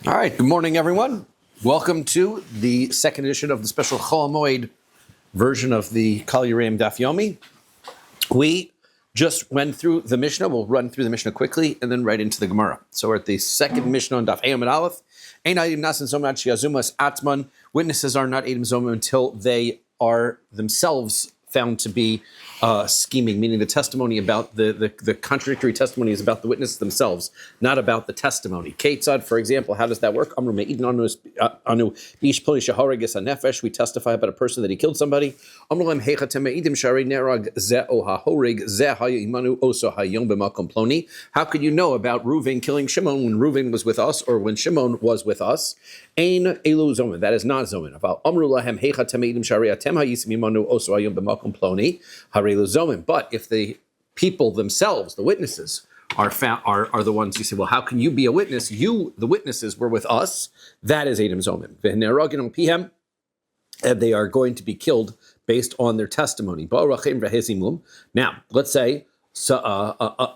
All right, good morning, everyone. Welcome to the second edition of the special Chol Moed version of the Kahal Yereim Daf Yomi. We just went through the Mishnah. We'll run through the Mishnah quickly and then right into the Gemara. So we're at the second Mishnah on Daf Yomi Aleph. Ein Adim Nasan Zomad Shiazumas Atman. Witnesses are not Adim Zomim until they are themselves found to be scheming, meaning the testimony about the contradictory testimony is about the witnesses themselves, not about the testimony. Ketzad, for example, how does that work? We testify about a person that he killed somebody. How could you know about Reuven killing Shimon when Reuven was with us or when Shimon was with us? Ein elu zomin. That is not zomin. But if the people themselves, the witnesses, are the ones you say, well, how can you be a witness? You, the witnesses, were with us. That is Edom Zomim. And they are going to be killed based on their testimony. Now, let's say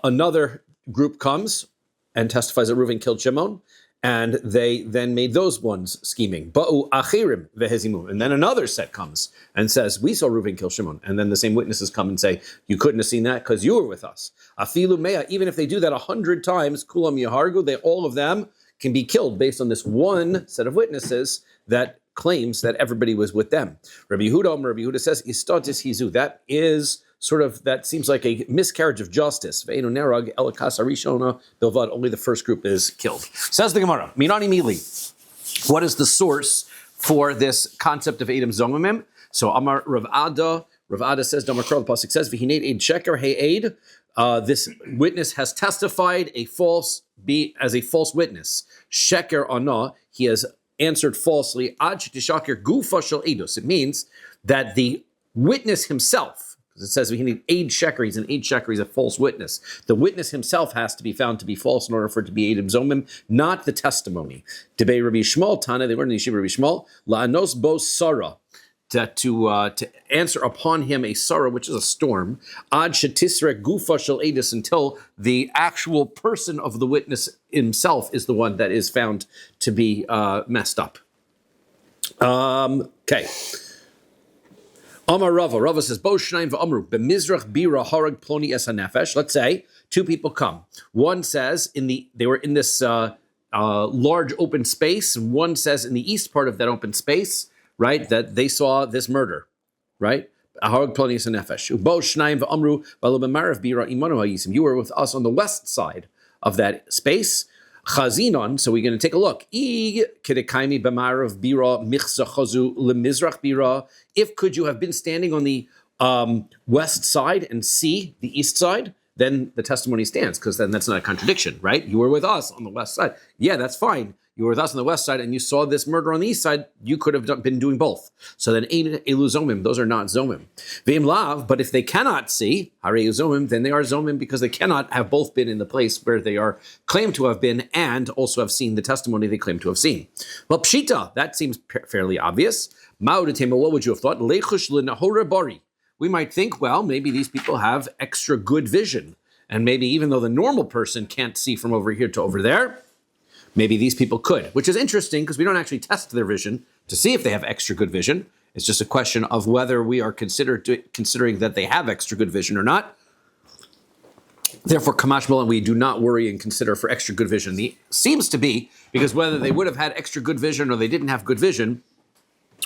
another group comes and testifies that Reuven killed Shimon, and they then made those ones scheming. Ba'u achirim vehezimu. And then another set comes and says, we saw Reuven kill Shimon. And then the same witnesses come and say, you couldn't have seen that because you were with us. Afilu mea, even if they do that 100 times, kulam yahargu, all of them can be killed based on this one set of witnesses that claims that everybody was with them. Rabbi Yehuda says, istatis hizu. That seems like a miscarriage of justice. Only the first group is killed. Says the Gemara, Minani Mili. What is the source for this concept of Edom Zomimim? So Amar Rav Ada says, Damar Kral, the pasuk says, V'hinei eid sheker hey eid. This witness has testified as a false witness. Sheker ana, he has answered falsely. Ad shetishaker gufa shel eidos. It means that the witness himself, because it says we need aid sheker, he's an aid sheker, he's a false witness. The witness himself has to be found to be false in order for it to be Edom Zomim, not the testimony. Debei Rabbi Shmuel, Tana, they learned in the Yeshiva Rabbi Shmuel, la'anos bo sarah, to answer upon him a sarah, which is a storm, ad shetisrek gufa shel edus, until the actual person of the witness himself is the one that is found to be messed up. Okay. Amar Rava says, Bo Shnaim v'Amru, b'mizrach bira harag ploni es hanefesh. Let's say two people come. One says they were in this large open space, and one says in the east part of that open space, right, that they saw this murder, right? Harag ploni es hanefesh. Bo Shnaim v'Amru v'alo b'marav bira imanu hayisim. You were with us on the west side of that space. Chazinon, so we're going to take a look. If could you have been standing on the west side and see the east side, then the testimony stands, because then that's not a contradiction, right? You were with us on the west side. Yeah, that's fine. You were with us on the west side and you saw this murder on the east side. You could have been doing both. So then, elu zomim, those are not zomim. Ve'im lav, but if they cannot see, harei zomim, then they are zomim, because they cannot have both been in the place where they are claimed to have been and also have seen the testimony they claim to have seen. Well, pshita, that seems fairly obvious. Ma'odetema, what would you have thought? Lechush l'nahora bari. We might think, well, maybe these people have extra good vision. And maybe even though the normal person can't see from over here to over there, maybe these people could, which is interesting because we don't actually test their vision to see if they have extra good vision. It's just a question of whether we are considering that they have extra good vision or not. Therefore, Kamash Milan, we do not worry and consider for extra good vision. Seems to be because whether they would have had extra good vision or they didn't have good vision,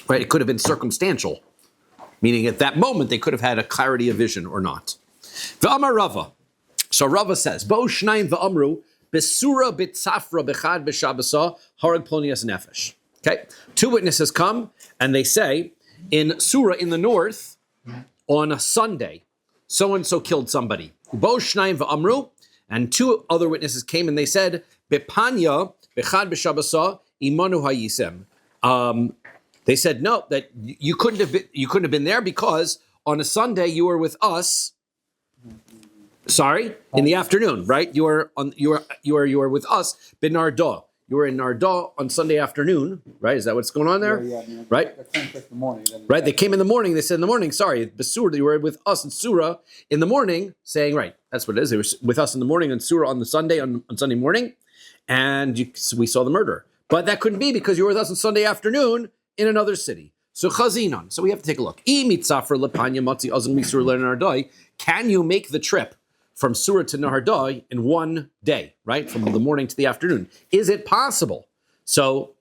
right? It could have been circumstantial, meaning at that moment they could have had a clarity of vision or not. V'amar Rava. So Rava says, Bo Shnaim v'amru, Besura bitzafra bechad b'shabasa harag plonias nefesh. Okay, two witnesses come and they say, in Surah in the north, on a Sunday, so and so killed somebody. Bo Shnaim v'amru, and two other witnesses came and they said, Bepanya bechad b'shabasa imanu hayisem. They said no, that you couldn't have been there because on a Sunday you were with us. In the afternoon, right? You were with us, Benarda. You were in Narda on Sunday afternoon, right? Is that what's going on there? Yeah, right? Right, they came in the morning, they said in the morning, Basur, they were with us in Surah in the morning, saying, right, that's what it is. They were with us in the morning in Surah on the Sunday, on Sunday morning, and we saw the murder. But that couldn't be because you were with us on Sunday afternoon in another city. So chazinon. So we have to take a look. Can you make the trip from Surah to Nahardai in one day, right? From the morning to the afternoon. Is it possible? So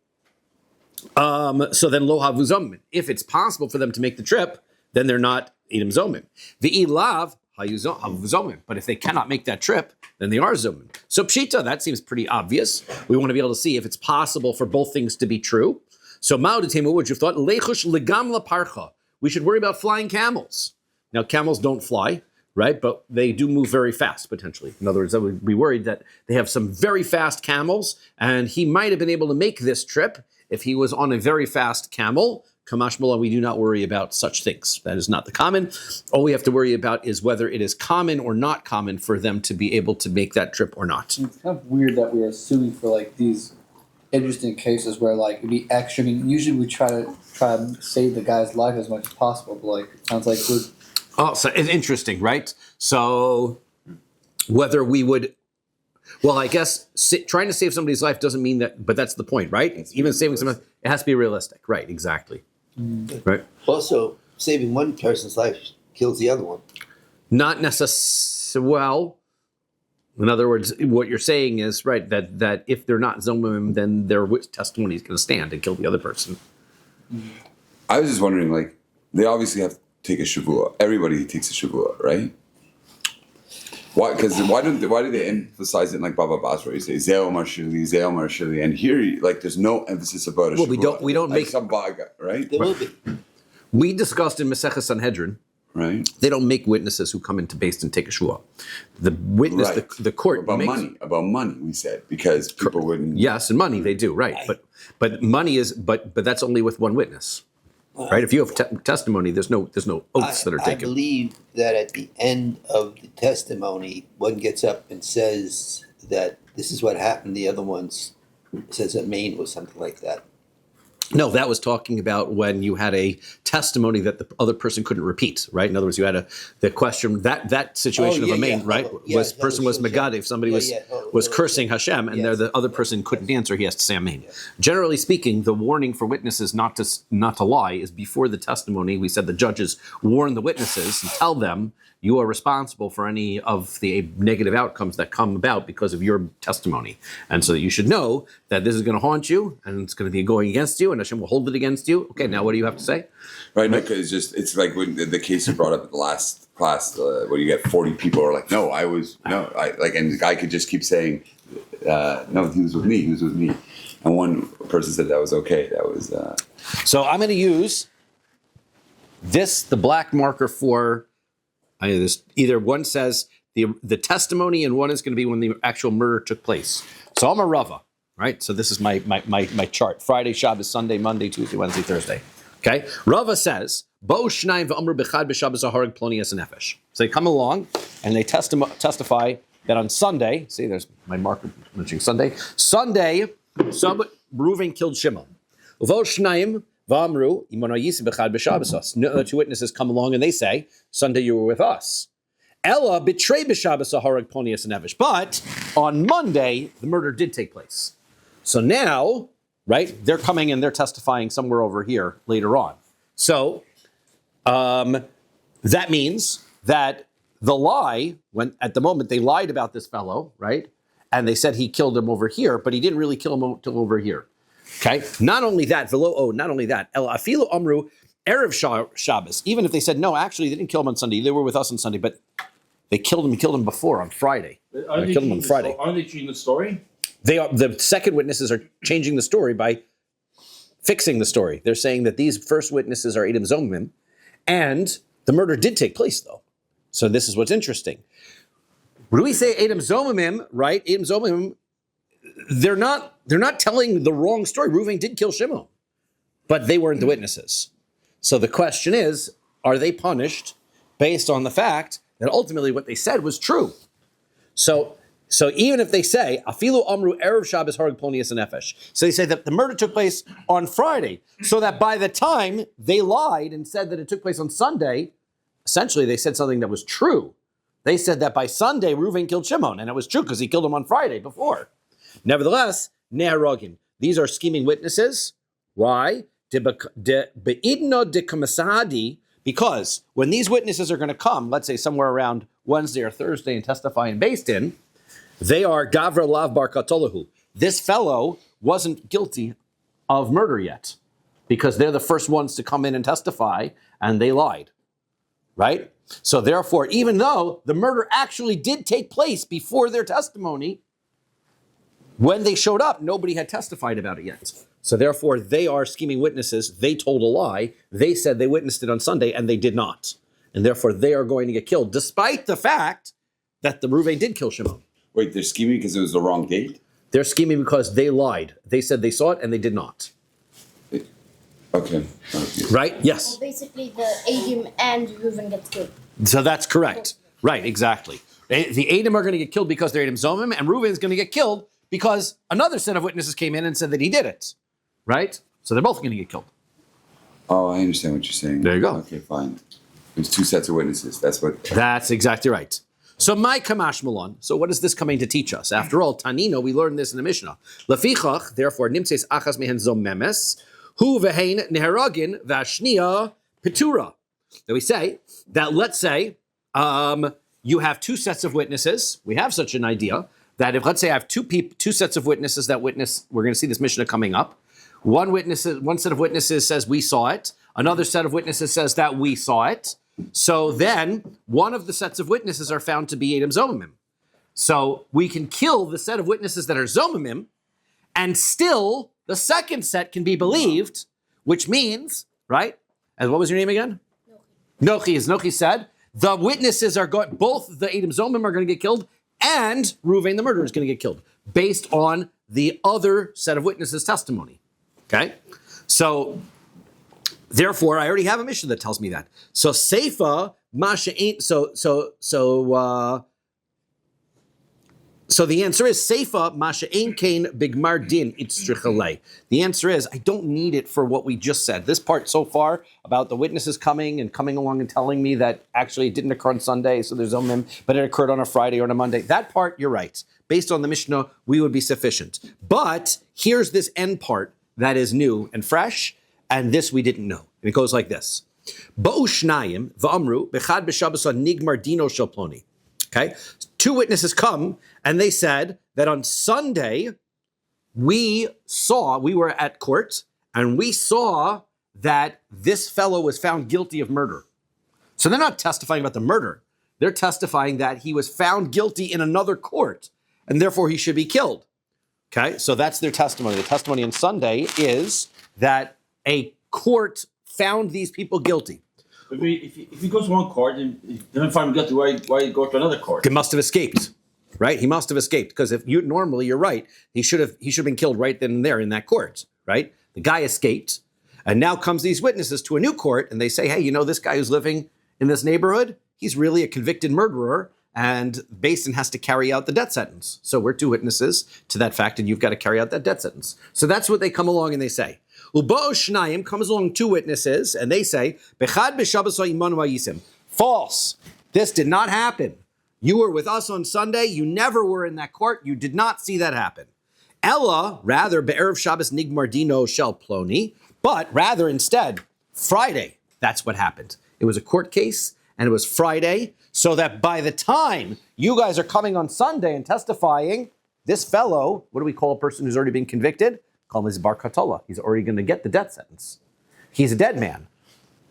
then lo havu zomim. If it's possible for them to make the trip, then they're not edom zomim. V'ilav havu zomim. But if they cannot make that trip, then they are zomim. So pshita, that seems pretty obvious. We want to be able to see if it's possible for both things to be true. So ma'odatemu, what you've thought, lechush legam laparcha. We should worry about flying camels. Now camels don't fly, right? But they do move very fast, potentially. In other words, I would be worried that they have some very fast camels, and he might have been able to make this trip if he was on a very fast camel. Kamash Mullah, we do not worry about such things. That is not the common. All we have to worry about is whether it is common or not common for them to be able to make that trip or not. It's kind of weird that we're assuming for like these interesting cases where like it'd be extra. I mean, usually we try to save the guy's life as much as possible, but like it sounds like we're... Oh, so it's interesting, right? So whether we would, well, I guess trying to save somebody's life doesn't mean that, but that's the point, right? Even saving someone, it has to be realistic, right? Exactly, right? Also, saving one person's life kills the other one. Not necessarily. Well, in other words, what you're saying is right that if they're not zomim, then their testimony is going to stand and kill the other person. I was just wondering, like, they obviously have to take a shavua. Everybody takes a shavua, right? Why? Because why do they emphasize it in like Baba Basra? You say Zeo Marshali, and here like there's no emphasis about a shavua. Well, we don't like make some baga, right? There will be. We discussed in Maseches Sanhedrin. Right. They don't make witnesses who come into base and take a shua. The witness, right. the court about money. We said because people wouldn't. Yes, and money they do, right? But money is but that's only with one witness, right? If you have testimony, there's no oaths that are taken. I believe that at the end of the testimony, one gets up and says that this is what happened. The other one says amen or something like that. No, that was talking about when you had a testimony that the other person couldn't repeat, right? In other words, you had the question that situation of amen, right? Was megad if somebody was cursing Hashem and the other person couldn't answer, he has to say amen. Yeah. Generally speaking, the warning for witnesses not to lie is before the testimony. We said the judges warn the witnesses and tell them you are responsible for any of the negative outcomes that come about because of your testimony. And so that you should know that this is going to haunt you and it's going to be going against you and Hashem will hold it against you. Okay, now what do you have to say? Right, no, because it's like when the case you brought up at the last class, where you get 40 people are like, and the guy could just keep saying, no, he was with me. And one person said that was okay. That was... So I'm going to use the black marker for... either one says the testimony and one is going to be when the actual murder took place. So I'm a Rava, right? So this is my chart. Friday, Shabbos, Sunday, Monday, Tuesday, Wednesday, Thursday. Okay? Rava says, Bo shnayim v'amru b'chad b'Shabbos harag plonias nefesh. So they come along and they testify that on Sunday, see there's my marker mentioning Sunday, Reuven killed Shimon. Uvo shnayim V'amru, the two witnesses come along and they say, Sunday you were with us. Ella betray b'Shabbos harag plonias nefesh. But on Monday, the murder did take place. So now, right, they're coming and they're testifying somewhere over here later on. So that means that the lie, when at the moment they lied about this fellow, right, and they said he killed him over here, but he didn't really kill him till over here. Okay. Not only that. El afilu amru erev Shabbos. Even if they said no, actually they didn't kill him on Sunday. They were with us on Sunday, but they killed him before on Friday. Aren't they changing the story? They are. The second witnesses are changing the story by fixing the story. They're saying that these first witnesses are Edom Zomim, and the murder did take place though. So this is what's interesting. When we say Edom Zomim, right? Edom Zomim. They're not telling the wrong story. Reuven did kill Shimon, but they weren't the witnesses. So the question is, are they punished based on the fact that ultimately what they said was true? So even if they say, Afilu Amru Erev Shabbos Harag Plonias Nefesh, so they say that the murder took place on Friday, so that by the time they lied and said that it took place on Sunday, essentially they said something that was true. They said that by Sunday, Reuven killed Shimon, and it was true because he killed him on Friday before. Nevertheless, ne'arogin. these are scheming witnesses. Why? Because when these witnesses are going to come, let's say somewhere around Wednesday or Thursday and testify in Beis Din, they are Gavra Lav Bar Katolahu. This fellow wasn't guilty of murder yet because they're the first ones to come in and testify and they lied, right? So therefore, even though the murder actually did take place before their testimony, when they showed up, nobody had testified about it yet. So therefore, they are scheming witnesses. They told a lie. They said they witnessed it on Sunday, and they did not. And therefore, they are going to get killed, despite the fact that the Reuven did kill Shimon. Wait, they're scheming because it was the wrong date? They're scheming because they lied. They said they saw it, and they did not. Okay. Right? Yes. Well, basically, the Adim and Reuven gets killed. So that's correct. Right, exactly. The Adim are going to get killed because they're Adim Zomim, and Reuven is going to get killed because another set of witnesses came in and said that he did it. Right? So they're both going to get killed. Oh, I understand what you're saying. There you go. Okay, fine. There's two sets of witnesses. That's exactly right. So my kamash malon. So what is this coming to teach us? After all, Tanino, we learned this in the Mishnah. Lefichach, therefore, nimtzeis achas mehen zomemes, hu vehein neheragin vashnia petura. So we say that, let's say, you have two sets of witnesses. We have such an idea that if, let's say, I have two sets of witnesses that witness, we're going to see this Mishnah coming up. One set of witnesses says we saw it. Another set of witnesses says that we saw it. So then one of the sets of witnesses are found to be Edom Zomimim. So we can kill the set of witnesses that are Zomimim, and still the second set can be believed, which means, right? And what was your name again? Nochi. As Nochi said, the witnesses are going, both the Edom Zomim are going to get killed, and Reuven the murderer is going to get killed, based on the other set of witnesses' testimony. Okay? So, therefore, I already have a mission that tells me that. So, Seifa, Masha ain't, so the answer is Seifa, Masha ain't kain bigmar din itzrichalei. The answer is, I don't need it for what we just said. This part so far about the witnesses coming along and telling me that actually it didn't occur on Sunday, so there's omim, but it occurred on a Friday or on a Monday. That part, you're right. Based on the Mishnah, we would be sufficient. But here's this end part that is new and fresh, and this we didn't know. And it goes like this. Ba'u shnayim v'amru b'chad b'shabbos nigmar dino shel ploni. Okay? Two witnesses come, and they said that on Sunday, we were at court, and we saw that this fellow was found guilty of murder. So they're not testifying about the murder. They're testifying that he was found guilty in another court, and therefore he should be killed. Okay, so that's their testimony. The testimony on Sunday is that a court found these people guilty. If he goes to one court and he doesn't find him guilty, why go to another court? He must have escaped, right? He must have escaped because you're right. He should have been killed right then and there in that court, right? The guy escaped, and now comes these witnesses to a new court, and they say, hey, this guy who's living in this neighborhood, he's really a convicted murderer. And Basin has to carry out the death sentence. So we're two witnesses to that fact, and you've got to carry out that death sentence. So that's what they come along and they say. Uba'o shnayim comes along two witnesses, and they say, Bechad b'Shabbos imanu hayisim. False. This did not happen. You were with us on Sunday. You never were in that court. You did not see that happen. Ella, rather, be'erev Shabbos nigmar dino shel ploni, but rather instead, Friday. That's what happened. It was a court case, and it was Friday, so that by the time you guys are coming on Sunday and testifying, this fellow, what do we call a person who's already been convicted? Call him his bar katola. He's already going to get the death sentence. He's a dead man,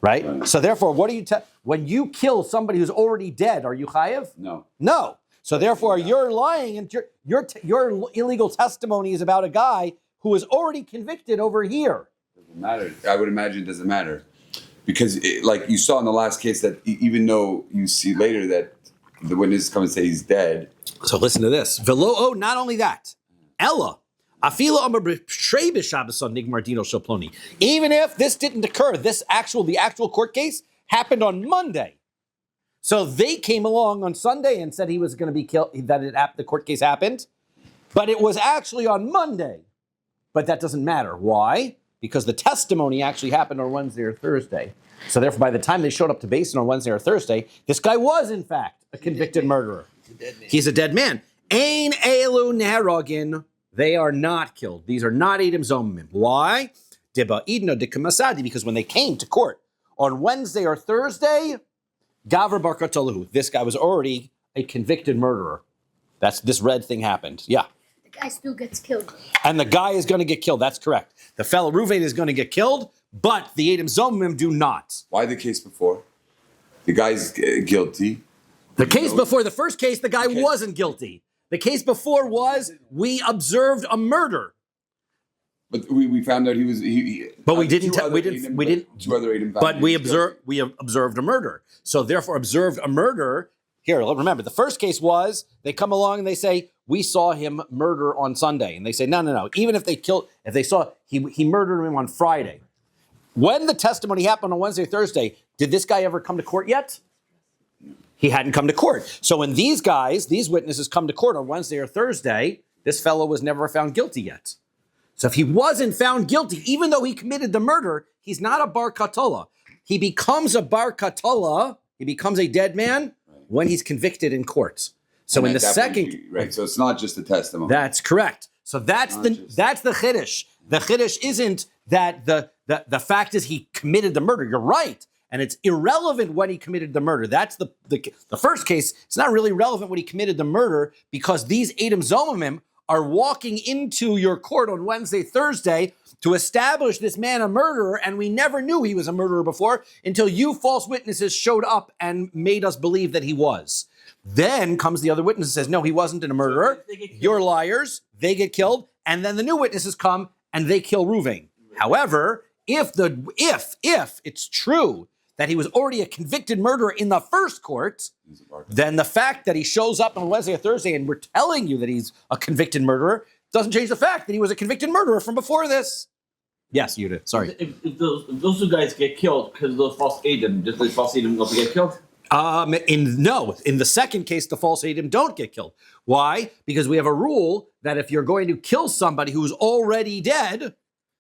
right? So therefore, what do you when you kill somebody who's already dead? Are you chayev? No. So therefore, you're lying, and your illegal testimony is about a guy who was already convicted over here. Doesn't matter. I would imagine it doesn't matter. Because, like you saw in the last case, that even though you see later that the witnesses come and say he's dead. So listen to this. Velo'o, not only that. Ella. Even if this didn't occur, the actual court case happened on Monday. So they came along on Sunday and said he was going to be killed, that the court case happened. But it was actually on Monday. But that doesn't matter. Why? Because the testimony actually happened on Wednesday or Thursday. So therefore, by the time they showed up to Basin on Wednesday or Thursday, this guy was, in fact, a convicted murderer. He's a dead man. Ein elu neheragin They are not killed. These are not Edom Zomimim. Why? Because when they came to court on Wednesday or Thursday, Gavra Bar Katolahu, this guy was already a convicted murderer. This red thing happened. Yeah. The guy still gets killed. And the guy is going to get killed. That's correct. The fellow Reuven is going to get killed, but the Edom Zomimim do not. Why the case before? The guy's guilty. The case before, the first case, the guy wasn't guilty. The case before was, we observed a murder. But we found out he was. But we didn't. Two other Edom. But we observed a murder. So therefore, observed a murder. Here, remember, the first case was they come along and they say we saw him murder on Sunday, and they say no. Even if they saw he murdered him on Friday. When the testimony happened on Wednesday, Thursday, did this guy ever come to court yet? He hadn't come to court. So when these witnesses come to court on Wednesday or Thursday, this fellow was never found guilty yet. So if he wasn't found guilty, even though he committed the murder, he's not a bar katola. He becomes a bar katola, he becomes a dead man when he's convicted in court. So in the second... Right, so it's not just a testimony. That's correct. So that's the chiddush. The chiddush isn't that the fact is he committed the murder. You're right. And it's irrelevant when he committed the murder. That's the first case. It's not really relevant when he committed the murder because these Edom Zomimim are walking into your court on Wednesday, Thursday to establish this man a murderer, and we never knew he was a murderer before until you false witnesses showed up and made us believe that he was. Then comes the other witness and says, no, he wasn't a murderer. You're liars. They get killed. And then the new witnesses come and they kill Reuven. However, if it's true that he was already a convicted murderer in the first court, then the fact that he shows up on Wednesday or Thursday and we're telling you that he's a convicted murderer doesn't change the fact that he was a convicted murderer from before this. Yes, Yuda, sorry. If those two guys get killed because of those false Edom, does the false Edom also get killed? In the second case, the false Edom don't get killed. Why? Because we have a rule that if you're going to kill somebody who's already dead,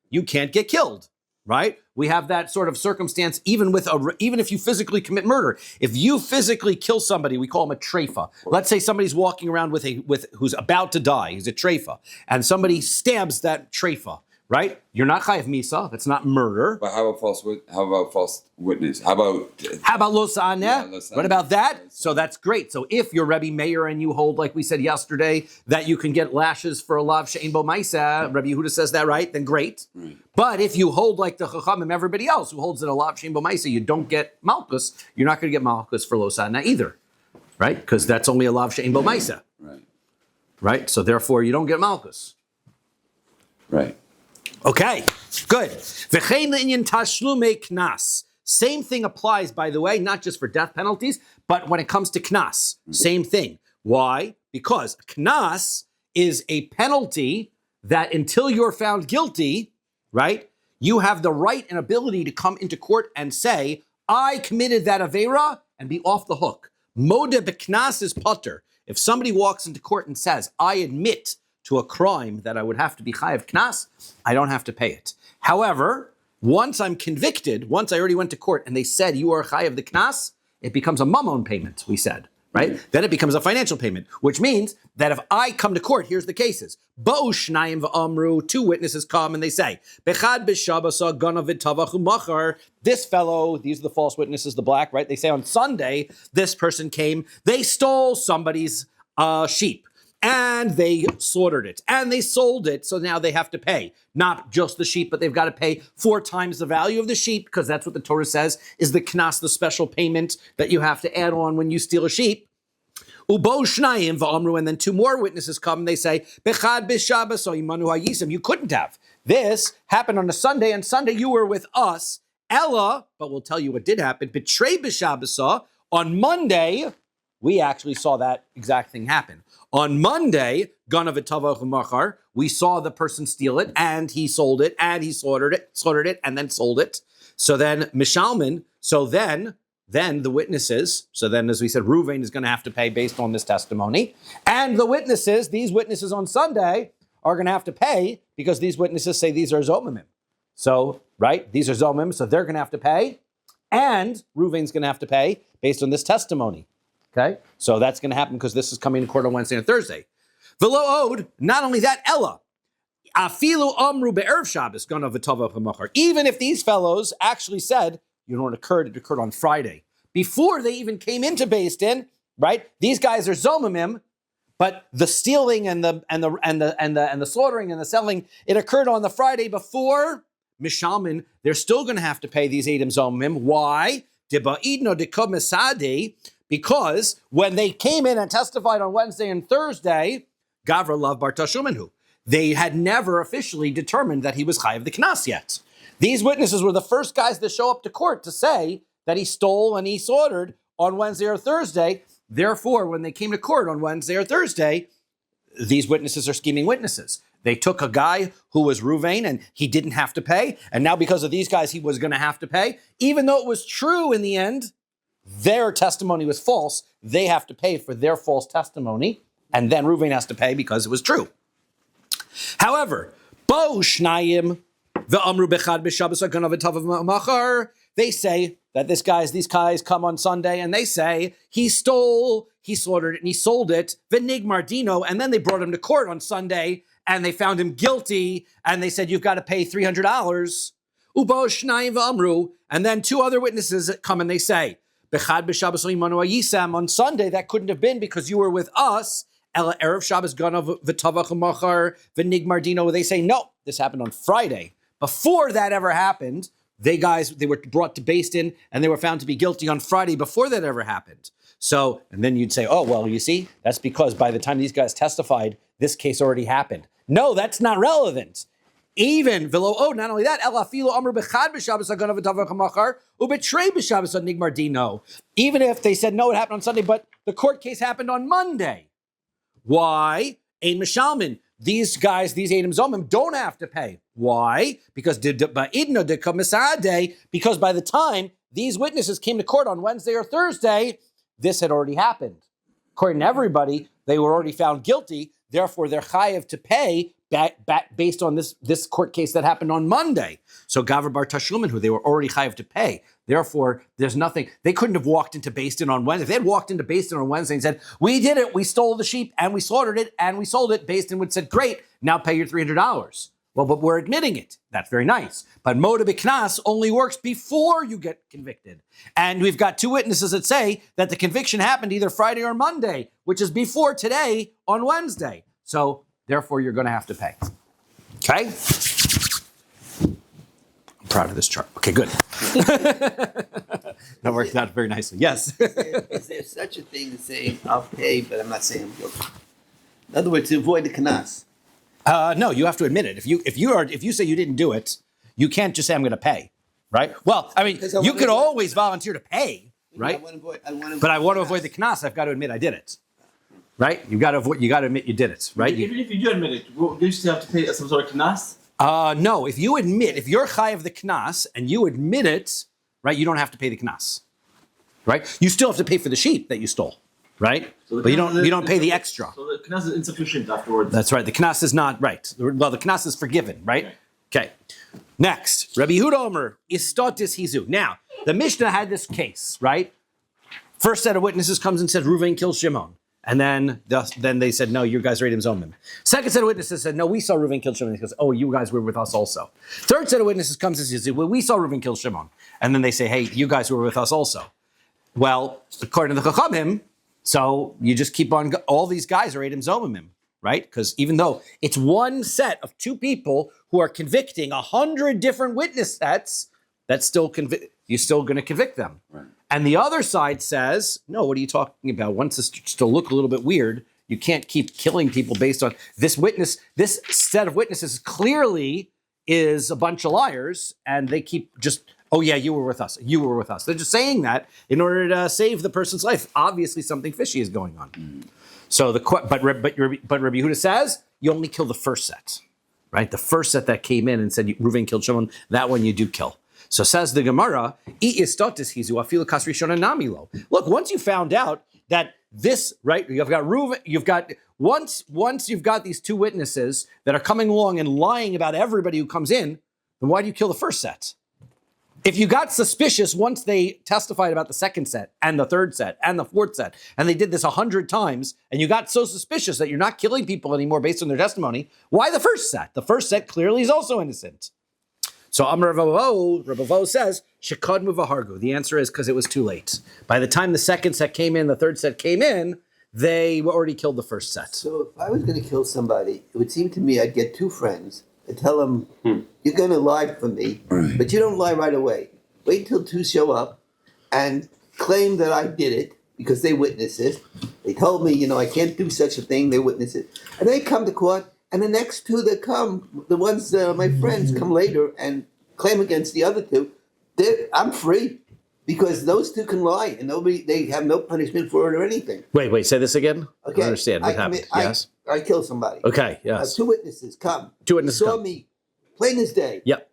you can't get killed. Right? We have that sort of circumstance even if you physically commit murder. If you physically kill somebody, we call him a treifa. Let's say somebody's walking around with who's about to die. He's a treifa, and somebody stabs that treifa. Right? You're not chayav misa. That's not murder. But how about false witness? How about lo saneh? What about that? So that's great. So if you're Rabbi Meir and you hold, like we said yesterday, that you can get lashes for a lav she'ein bo ma'isa, Rabbi Yehuda says that, right? Then great. Right. But if you hold like the Chachamim, everybody else who holds it a lav she'ein bo ma'isa, you don't get Makkos. You're not going to get Makkos for lo saneh either, right? Because that's only a lav she'ein bo ma'isa. Right. Right. So therefore, you don't get Makkos. Right. Okay, good. V'chein le'inyan tashlumei knas. Same thing applies, by the way, not just for death penalties, but when it comes to knas. Same thing. Why? Because knas is a penalty that until you're found guilty, right, you have the right and ability to come into court and say, I committed that avera, and be off the hook. Modeh b'knas is potter. If somebody walks into court and says, I admit to a crime that I would have to be chayav knas, I don't have to pay it. However, once I'm convicted, once I already went to court and they said you are chayav the knas, it becomes a mammon payment, we said, right? Then it becomes a financial payment, which means that if I come to court, here's the cases. Bo'u shnayim v'amru, two witnesses come and they say, Bechad b'shabasa ganav v'tavach u'machar, this fellow, these are the false witnesses, the black, right? They say on Sunday, this person came, they stole somebody's sheep. And they slaughtered it, and they sold it, so now they have to pay. Not just the sheep, but they've got to pay 4 times the value of the sheep, because that's what the Torah says, is the knas, the special payment that you have to add on when you steal a sheep. Ubo shnayim v'amru, and then 2 more witnesses come, and they say, Bechad b'shabas imanu hayisim, you couldn't have. This happened on a Sunday, and Sunday you were with us. Ella, but we'll tell you what did happen, betray b'shabasa, on Monday, we actually saw that exact thing happen. On Monday, ganav v'tavach u'machar, we saw the person steal it, and he sold it, and he slaughtered it, and then sold it. So then, Mishalman, then the witnesses, so then as we said, Reuven is going to have to pay based on this testimony. And the witnesses, these witnesses on Sunday, are going to have to pay because these witnesses say these are Zomimim. So, right, these are Zomim, so they're going to have to pay. And Reuven's going to have to pay based on this testimony. Okay, so that's going to happen because this is coming to court on Wednesday and Thursday. V'lo od, not only that, Ella, Afilu amru be'erev Shabbos ganav v'tava b'machar. Even if these fellows actually said, you know, it occurred on Friday, before they even came into Beis Din, right? These guys are zomimim, but the stealing and the slaughtering and the selling, it occurred on the Friday before Mishalmin. They're still going to have to pay these Edom zomimim. Why? Because when they came in and testified on Wednesday and Thursday, Gavra Lav Bar Tashuminhu, they had never officially determined that he was Chayav the Knas yet. These witnesses were the first guys to show up to court to say that he stole and he slaughtered on Wednesday or Thursday. Therefore, when they came to court on Wednesday or Thursday, these witnesses are scheming witnesses. They took a guy who was Ruvain and he didn't have to pay. And now because of these guys, he was going to have to pay. Even though it was true in the end, their testimony was false. They have to pay for their false testimony. And then Ruvain has to pay because it was true. However, Bo Shnayim, the Amru Bechad B'Shabbos Aganav V'Tavav Machar, they say that these guys come on Sunday and they say he stole, he slaughtered it, and he sold it, V'Nigmar Dino, and then they brought him to court on Sunday and they found him guilty and they said, you've got to pay $300. Ubo Shnayim V'Amru, and then two other witnesses come and they say, Bechad B'Shabbos Imanu Ayisam, on Sunday that couldn't have been because you were with us. Ela Erev Shabbos Ganav V'Tavach Machar V'Nigmar Dino. They say, no, this happened on Friday. Before that ever happened, they were brought to Beis Din and they were found to be guilty on Friday before that ever happened. So, and then you'd say, oh, well, you see, that's because by the time these guys testified, this case already happened. No, that's not relevant. Even, not only that, even if they said, no, it happened on Sunday, but the court case happened on Monday. Why? Ein Mishalmin. These guys, these Edom Zomim, don't have to pay. Why? Because by the time these witnesses came to court on Wednesday or Thursday, this had already happened. According to everybody, they were already found guilty. Therefore, they're chayav to pay back based on this court case that happened on Monday. So Gavra Bar Tashlumin, who they were already chayav to pay. Therefore, there's nothing. They couldn't have walked into Beis Din on Wednesday. If they had walked into Beis Din on Wednesday and said, we did it, we stole the sheep, and we slaughtered it, and we sold it, Beis Din would have said, great, now pay your $300. Well, but we're admitting it. That's very nice. But Moda B'Knas only works before you get convicted. And we've got two witnesses that say that the conviction happened either Friday or Monday, which is before today on Wednesday. So, therefore, you're going to have to pay. Okay? I'm proud of this chart. Okay, good. That worked out very nicely. Yes. Is there such a thing as saying, I'll pay, but I'm not saying I'm guilty? In other words, to avoid the kanas. No, you have to admit it. If you say you didn't do it, you can't just say I'm going to pay, right? Well, I mean, you could always volunteer to pay, right? But I want to avoid the knas. I've got to admit I did it, right? You got to admit you did it, right? Even if you do admit it, do you still have to pay some sort of knas? No. If you're chai of the knas and you admit it, right? You don't have to pay the knas, right? You still have to pay for the sheep that you stole. Right? So but you don't pay the extra. So the knas is insufficient afterwards. That's right. The knas is not right. Well, the knas is forgiven, right? Okay. Next, Rabbi Yehuda Omer, istotis hizu. Now, the Mishnah had this case, right? First set of witnesses comes and says Reuven kills Shimon. And then they said, no, you guys are Edom Zomim. Second set of witnesses said, no, we saw Reuven kill Shimon. He goes, oh, you guys were with us also. Third set of witnesses comes and says, well, we saw Reuven kill Shimon. And then they say, hey, you guys were with us also. Well, according to the Chachamim, so you just keep on, all these guys are Edom Zomimim, right? Because even though it's one set of two people who are convicting 100 different witness sets, that's still you're still going to convict them. Right. And the other side says, no, what are you talking about? Once this starts to look a little bit weird, you can't keep killing people based on this witness. This set of witnesses clearly is a bunch of liars, and they keep just, oh yeah, you were with us. You were with us. They're just saying that in order to save the person's life. Obviously, something fishy is going on. Mm. So but Rabbi Yehuda says you only kill the first set, right? The first set that came in and said Reuven killed Shimon, that one you do kill. So says the Gemara, look, once you found out that this, right? You've got Reuven. Once you've got these two witnesses that are coming along and lying about everybody who comes in, then why do you kill the first set? If you got suspicious once they testified about the second set and the third set and the fourth set, and they did this 100 times, and you got so suspicious that you're not killing people anymore based on their testimony, why the first set? The first set clearly is also innocent. So Amar Rabbi says, Shekadmu v'hargu. The answer is because it was too late. By the time the second set came in, the third set came in, they already killed the first set. So if I was going to kill somebody, it would seem to me I'd get two friends and tell them, you're going to lie for me, but you don't lie right away. Wait until two show up and claim that I did it because they witness it. They told me, I can't do such a thing. They witness it. And they come to court, and the next two that come, the ones that are my friends, come later and claim against the other two. I'm free because those two can lie, and they have no punishment for it or anything. Wait, say this again? Okay. I don't understand what happened. Yes. I kill somebody. Okay, yes. Two witnesses come. Two witnesses saw come. me, plain as day. Yep.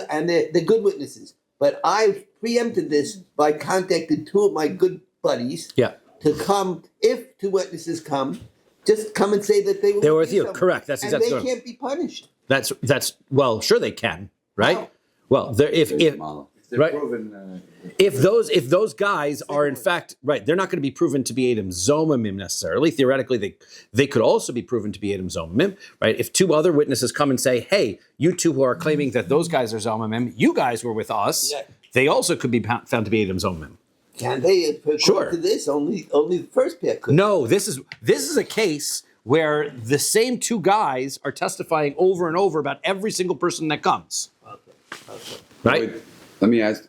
And they're good witnesses. But I preempted this by contacting two of my good buddies to come. If two witnesses come, just come and say that they were with you. Correct. That's exactly right. And they can't be punished. That's well, sure they can, right? Wow. Well, if right. Proven, If those guys are in fact right, they're not going to be proven to be Edom Zomimim necessarily. Theoretically, they could also be proven to be Edom Zomimim, right? If two other witnesses come and say, "Hey, you two who are claiming that those guys are Zomimim, you guys were with us," they also could be found to be Edom Zomimim. Can they? Sure. To this, only the first pair could. No, this is a case where the same two guys are testifying over and over about every single person that comes. Okay. Right? Wait, let me ask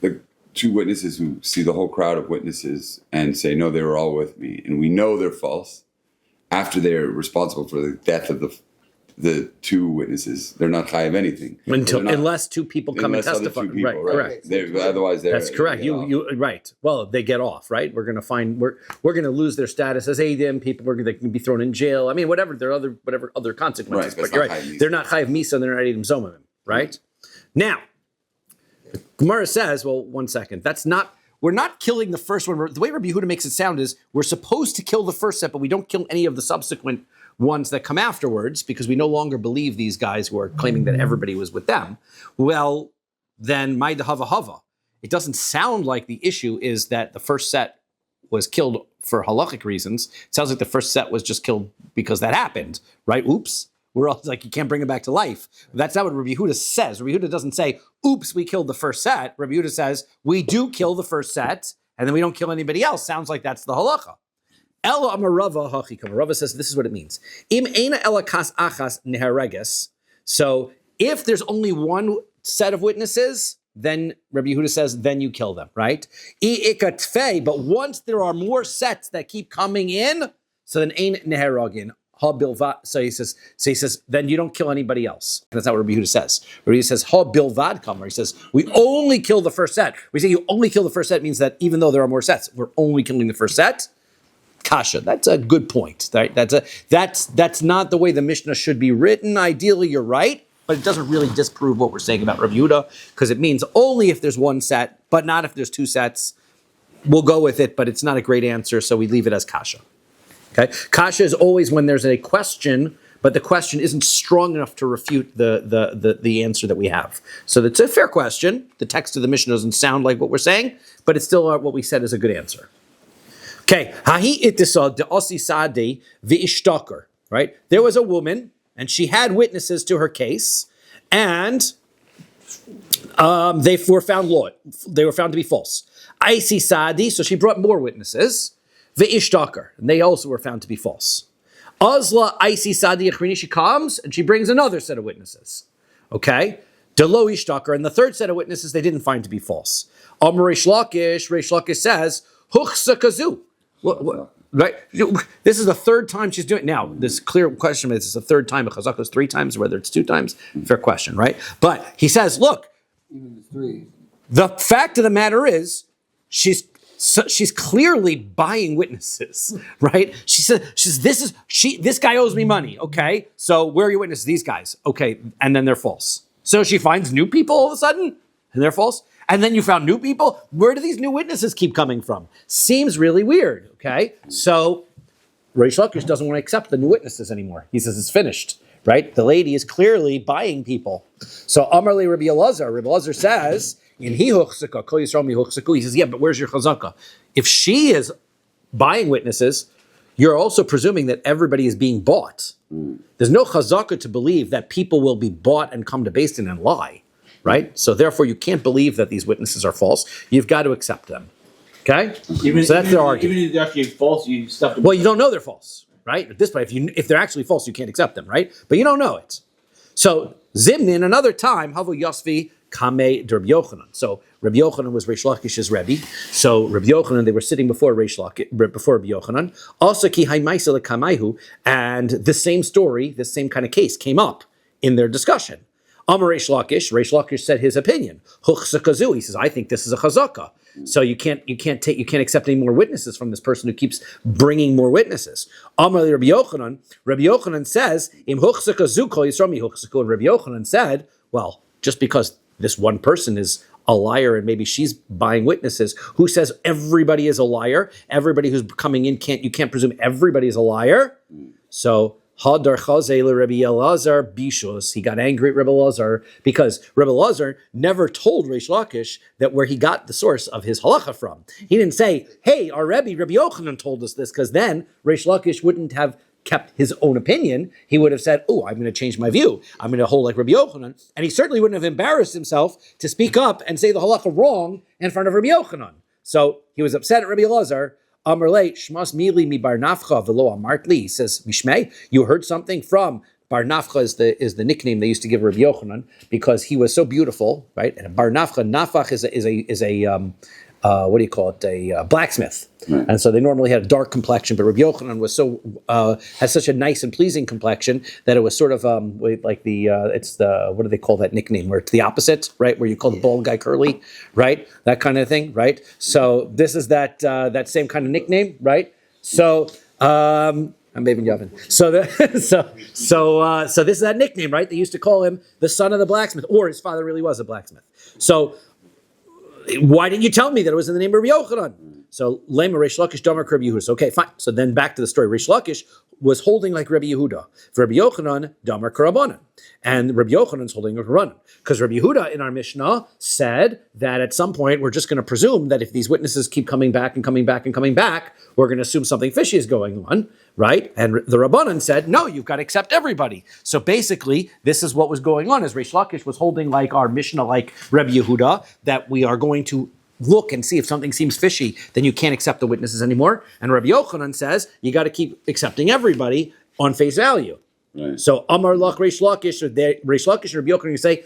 the two witnesses who see the whole crowd of witnesses and say, no, they were all with me, and we know they're false. After they're responsible for the death of the two witnesses, they're not high of anything. Unless two people come and testify. People, right, correct. Otherwise, That's correct. You right. Well, they get off, right? We're going to lose their status as Adim. People they can be thrown in jail. I mean, whatever other consequences. Right, but you're right. They're not Chayav Misa and they're not Adim Zomimim, right? Now, Gemara says, well, 1 second. We're not killing the first one. The way Rabbi Yehuda makes it sound is we're supposed to kill the first set, but we don't kill any of the subsequent ones that come afterwards because we no longer believe these guys who are claiming that everybody was with them. Well, then, my hava hava. It doesn't sound like the issue is that the first set was killed for halachic reasons. It sounds like the first set was just killed because that happened, right? Oops. We're all like, you can't bring it back to life. That's not what Rabbi Yehuda says. Rabbi Yehuda doesn't say, oops, we killed the first set. Rabbi Yehuda says, we do kill the first set, and then we don't kill anybody else. Sounds like that's the halacha. Ela amarava hachikam. Rava says this is what it means. Im eina ela kas achas nehareges. So if there's only one set of witnesses, then Rabbi Yehuda says, then you kill them, right? But once there are more sets that keep coming in, so then ein neheragin. So he says, then you don't kill anybody else. That's not what Rabbi Yehuda says. Rabbi Yehuda says, ha bilvad kamar. He says, we only kill the first set. We say you only kill the first set means that even though there are more sets, we're only killing the first set. Kasha, that's a good point. Right? That's not the way the Mishnah should be written. Ideally, you're right, but it doesn't really disprove what we're saying about Rabbi Yehuda because it means only if there's one set, but not if there's two sets. We'll go with it, but it's not a great answer, so we leave it as kasha. Okay, kasha is always when there's a question, but the question isn't strong enough to refute the answer that we have. So it's a fair question. The text of the Mishnah doesn't sound like what we're saying, but it's still what we said is a good answer. Okay, hahi itisad de osi sadi v'ishtaker. Right, there was a woman, and she had witnesses to her case, and they were found to be false. Aisi sadi, so she brought more witnesses. Ve'ishtaker, and they also were found to be false. Azla Aisi Sadi Achrini, she comes and she brings another set of witnesses. Okay? Delo Ishtaker, and the third set of witnesses they didn't find to be false. Reish Lakish says, Huchsa Kazu. Right? This is the third time she's doing it. Now, this clear question is this the third time, but Chazak is 3 times, whether it's 2 times, fair question, right? But he says, look, Even the 3. The fact of the matter is, she's clearly buying witnesses, right? She says, this guy owes me money, okay? So where are your witnesses? These guys, okay, and then they're false. So she finds new people all of a sudden, and they're false. And then you found new people. Where do these new witnesses keep coming from? Seems really weird, okay? So Reish Lakish doesn't want to accept the new witnesses anymore. He says it's finished, right? The lady is clearly buying people. So Amarli Rabbi Elazar says, And he huchsaka, kol Yisrael mi huchsaku. He says, yeah, but where's your chazaka? If she is buying witnesses, you're also presuming that everybody is being bought. There's no chazaka to believe that people will be bought and come to Beis Din and lie, right? So therefore, you can't believe that these witnesses are false. You've got to accept them. Okay? So that's their argument. Even if they're actually false, you accept them. Well, you don't know they're false, right? At this point, if they're actually false, you can't accept them, right? But you don't know it. So Zimnin, another time, Havu Yosvi Kame de Rabbi Yochanan. So Rabbi Yochanan was Reish Lakish's Rebbe. So Rabbi Yochanan, they were sitting before Rabbi Yochanan. Also Ki Haimaisa Kamayhu, and the same story, the same kind of case came up in their discussion. Amar Reish Lakish said his opinion. Huchsakazu, he says, I think this is a chazaka. So you can't accept any more witnesses from this person who keeps bringing more witnesses. Amar Rabbi Yochanan says, Im huchsakazu kol Yisrael mi huchsaku. And Rabbi Yochanan said, well, just because this one person is a liar and maybe she's buying witnesses, who says everybody is a liar? Everybody who's coming in you can't presume everybody is a liar. So Hadar Chazele Rabbi Elazar Bishos. He got angry at Rabbi Elazar because Rabbi Elazar never told Reish Lakish that where he got the source of his halacha from. He didn't say, hey, our Rabbi Yochanan told us this, because then Reish Lakish wouldn't have kept his own opinion. He would have said, oh, I'm going to change my view. I'm going to hold like Rabbi Yochanan. And he certainly wouldn't have embarrassed himself to speak up and say the halacha wrong in front of Rabbi Yochanan. So he was upset at Rabbi Elazar. Amarle Shmas Mili mi Bar Nafcha v'lo Amartli. He says, Mishmei, you heard something from Bar Nafcha is the nickname they used to give Rabbi Yochanan because he was so beautiful, right? And Bar Nafcha, Nafach is a what do you call it? A blacksmith. Right. And so they normally had a dark complexion, but Rabbi Yochanan was has such a nice and pleasing complexion that it was sort of like it's the, what do they call that nickname? Where it's the opposite, right? Where you call the bald guy curly, right? That kind of thing, right? So this is that same kind of nickname, right? So I'm Maven Yavin. So this is that nickname, right? They used to call him the son of the blacksmith, or his father really was a blacksmith. So why didn't you tell me that it was in the name of Rabbi Yochanan? So Lema Reish Lakish Damar Rabbi Yehuda. So, okay, fine. So then back to the story. Reish Lakish was holding like Rabbi Yehuda. For Rabbi Yochanan, Damar Karabanan. And Rabbi Yochanan's holding a Karabanan. Because Rabbi Yehuda in our Mishnah said that at some point we're just going to presume that if these witnesses keep coming back and coming back and coming back, we're going to assume something fishy is going on, right? And the Rabbanan said, no, you've got to accept everybody. So basically, this is what was going on as Reish Lakish was holding like our Mishnah, like Rabbi Yehuda, that we are going to look and see if something seems fishy, then you can't accept the witnesses anymore. And Rabbi Yochanan says, you got to keep accepting everybody on face value. Right. So Amar Lach Reish Lakish, Reish Lakish and Rabbi Yochanan say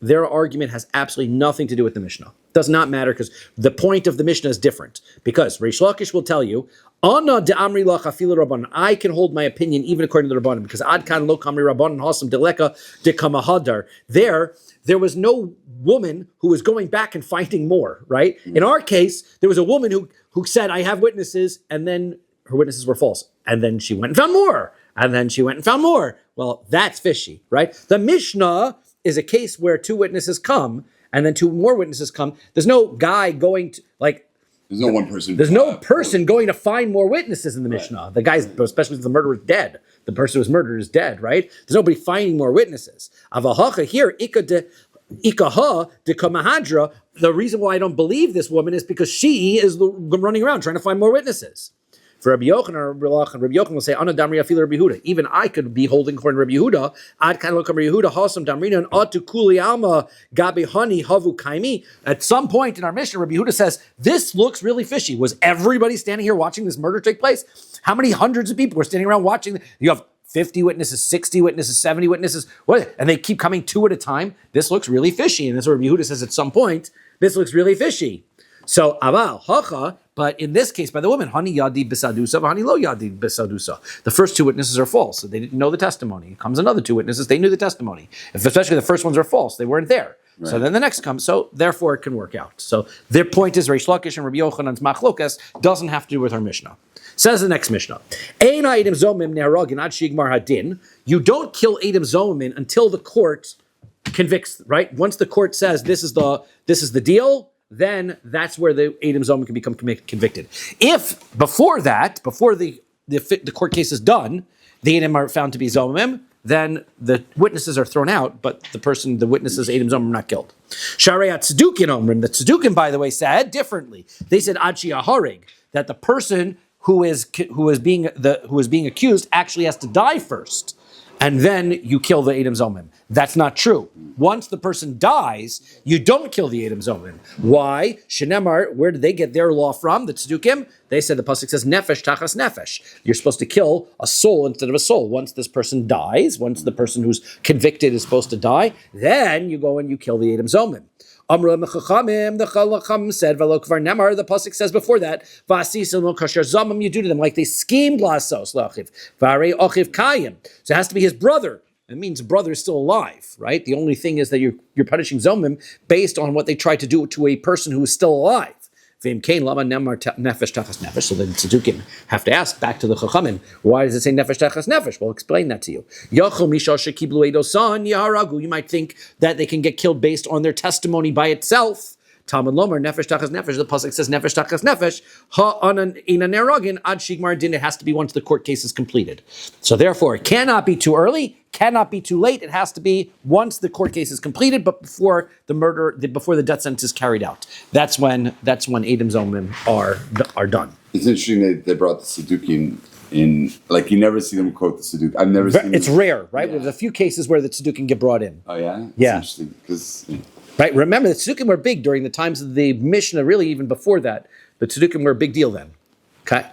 their argument has absolutely nothing to do with the Mishnah. Does not matter because the point of the Mishnah is different. Because Reish Lakish will tell you, Ana de Amri Lach Afilu Rabbanan, I can hold my opinion even according to the Rabbanan, because Ad Kan Lo Kamri Rabbanan Hasam Deleka de Kamahadar. There was no woman who was going back and finding more, right? In our case, there was a woman who said, I have witnesses, and then her witnesses were false. And then she went and found more. And then she went and found more. Well, that's fishy, right? The Mishnah is a case where two witnesses come, and then two more witnesses come. There's no guy going to, like, there's no one person. There's no person going to find more witnesses in the Mishnah. Right. The guy's, especially if the murderer is dead. The person who was murdered is dead, right? There's nobody finding more witnesses. Avahacha here, ikaha de kamahadra. The reason why I don't believe this woman is because she is running around trying to find more witnesses. For Rabbi Yochanan, Rabbi Yochanan will say, "Ana damri afilu Rabbi Yehuda." Even I could be holding according to Rabbi Yehuda. Ad kan lo Rabbi Yehuda hasam damrina and atu kuli alma gabi hani havu kaimi. At some point in our mission, Rabbi Yehuda says, "This looks really fishy." Was everybody standing here watching this murder take place? How many hundreds of people were standing around watching? You have 50 witnesses, 60 witnesses, 70 witnesses. What? And they keep coming two at a time. This looks really fishy. And that's what Rabbi Yehuda says at some point. This looks really fishy. So aval hacha. But in this case, by the woman, hani yadi bisadusa, hani lo yadi bisadusa. The first two witnesses are false. So they didn't know the testimony. Comes another two witnesses, they knew the testimony. If especially the first ones are false, they weren't there. Right. So then the next comes. So therefore, it can work out. So their point is Reish Lakish and Rabbi Yochanan's machlokas doesn't have to do with our Mishnah. Says the next Mishnah, Ein ha'edim zomim neharagin ad shigmar hadin. You don't kill edim zomim until the court convicts. Right? Once the court says this is the deal, then that's where the Edom Zomim can become convicted. If before that, before the court case is done, the Edom are found to be Zomim, then the witnesses are thrown out, but the witnesses, Edom Zomim, are not killed. Shariat Tzedukin Omrim, the Tzedukin, by the way, said differently. They said Achi Aharig, that the person who is being accused actually has to die first, and then you kill the Edom Zomim. That's not true. Once the person dies, you don't kill the Edom Zomim. Why? Shenemar, where did they get their law from? The Tzedukim? They said, the pasuk says, Nefesh tachas nefesh. You're supposed to kill a soul instead of a soul. Once this person dies, once the person who's convicted is supposed to die, then you go and you kill the Edom Zomim. Amru Mechachamim, the Chalacham said, Velo Kvar Nemar, the pasuk says before that, Vasisim lo kasher zamim, you do to them like they schemed lasos lachiv. Vare ochiv kayim. So it has to be his brother. It means brother is still alive, right? The only thing is that you're punishing zomim based on what they tried to do to a person who is still alive. V'im kain lama nemar nefesh tachas nefesh. So then Tzedukim have to ask back to the Chachamim, why does it say nefesh tachas nefesh? We'll explain that to you. Yachol mishal shekiblu edosan yaharagu. You might think that they can get killed based on their testimony by itself. Talmud Lomer nefesh tachas nefesh. The pasuk says nefesh tachas nefesh. Ha'anan ina neragin ad shigmar din. It has to be once the court case is completed. So therefore, it cannot be too early. Cannot be too late. It has to be once the court case is completed, but before the death sentence is carried out. That's when Edom Zomim are done. It's interesting that they brought the Tzedukim in. Like you never see them quote the Tzeduk. I've never seen. It's rare, right? Yeah. There's a few cases where the Tzedukim get brought in. Oh yeah, Yeah. Interesting because. Right. Remember, the Tzedukim were big during the times of the Mishnah. Really, even before that, the Tzedukim were a big deal then. Okay.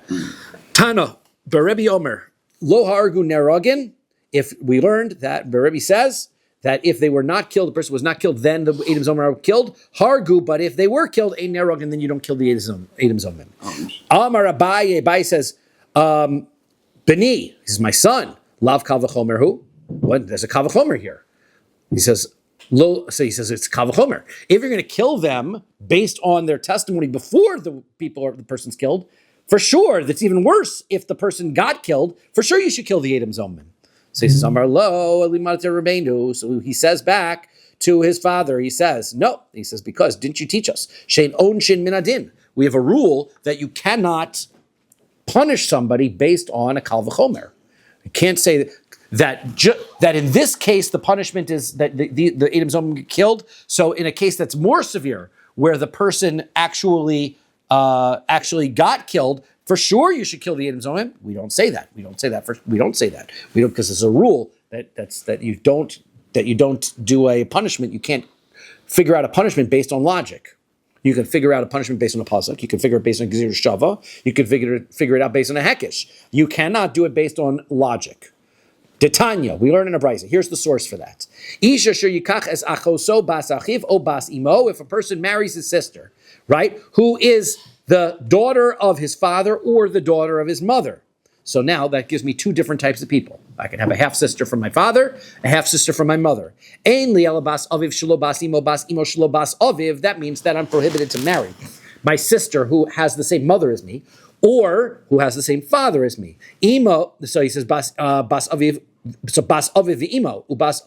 Tana Berebi Omer Lo Hargu Neragin. If we learned that, Rabbi says that if they were not killed, the person was not killed, then the Edom Zomim are killed. Hargu, but if they were killed, ein nerog, and then you don't kill the Edom Zomim. Amar Abaye says, Beni, he says, my son, lav kal v'chomer hu. What? There's a kal v'chomer here. He says, it's kal v'chomer. If you're going to kill them based on their testimony before the person's killed, for sure, that's even worse. If the person got killed, for sure you should kill the Edom Zomim. So he says, Amar lo, so he says back to his father, he says, no. He says, because didn't you teach us? Shein on shin minadin. We have a rule that you cannot punish somebody based on a kal v'chomer. You can't say that in this case the punishment is that the Edom Zomim get killed. So in a case that's more severe, where the person actually got killed, for sure, you should kill the Edom Zomim. We don't say that. We don't say that because there's a rule that you don't do a punishment. You can't figure out a punishment based on logic. You can figure out a punishment based on a pasuk. You can figure it based on Gezir Shava. You can figure it out based on a hekesh. You cannot do it based on logic. Detanya, we learn in a brisa. Here's the source for that. Isha shir yikach es achoso bas achiv o bas imo. If a person marries his sister, right, who is the daughter of his father or the daughter of his mother. So now that gives me two different types of people. I can have a half-sister from my father, a half-sister from my mother. Ein li ala bas aviv shelo bas imo shelo bas aviv. That means that I'm prohibited to marry my sister who has the same mother as me or who has the same father as me. Imo, so he says bas aviv. So bas aviv v'imo, bas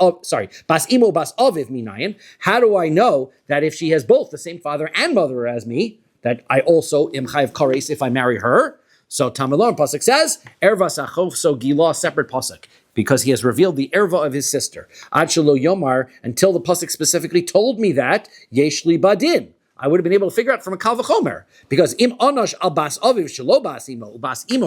imo bas aviv minayin. How do I know that if she has both the same father and mother as me, that I also am chayav kares if I marry her? So Tamalon pasuk says erva sachov so gila separate pasuk because he has revealed the erva of his sister. Ad shelo yomar until the pasuk specifically told me that yeshli badin. I would have been able to figure out from a kal v'chomer because im onosh al bas aviv shelo bas imo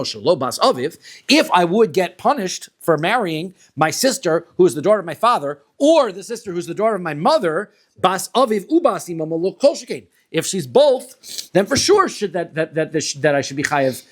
shelo bas aviv. If I would get punished for marrying my sister who is the daughter of my father or the sister who's the daughter of my mother, bas aviv ubas imo maluk kol shekain. If she's both, then for sure should that I should be chayav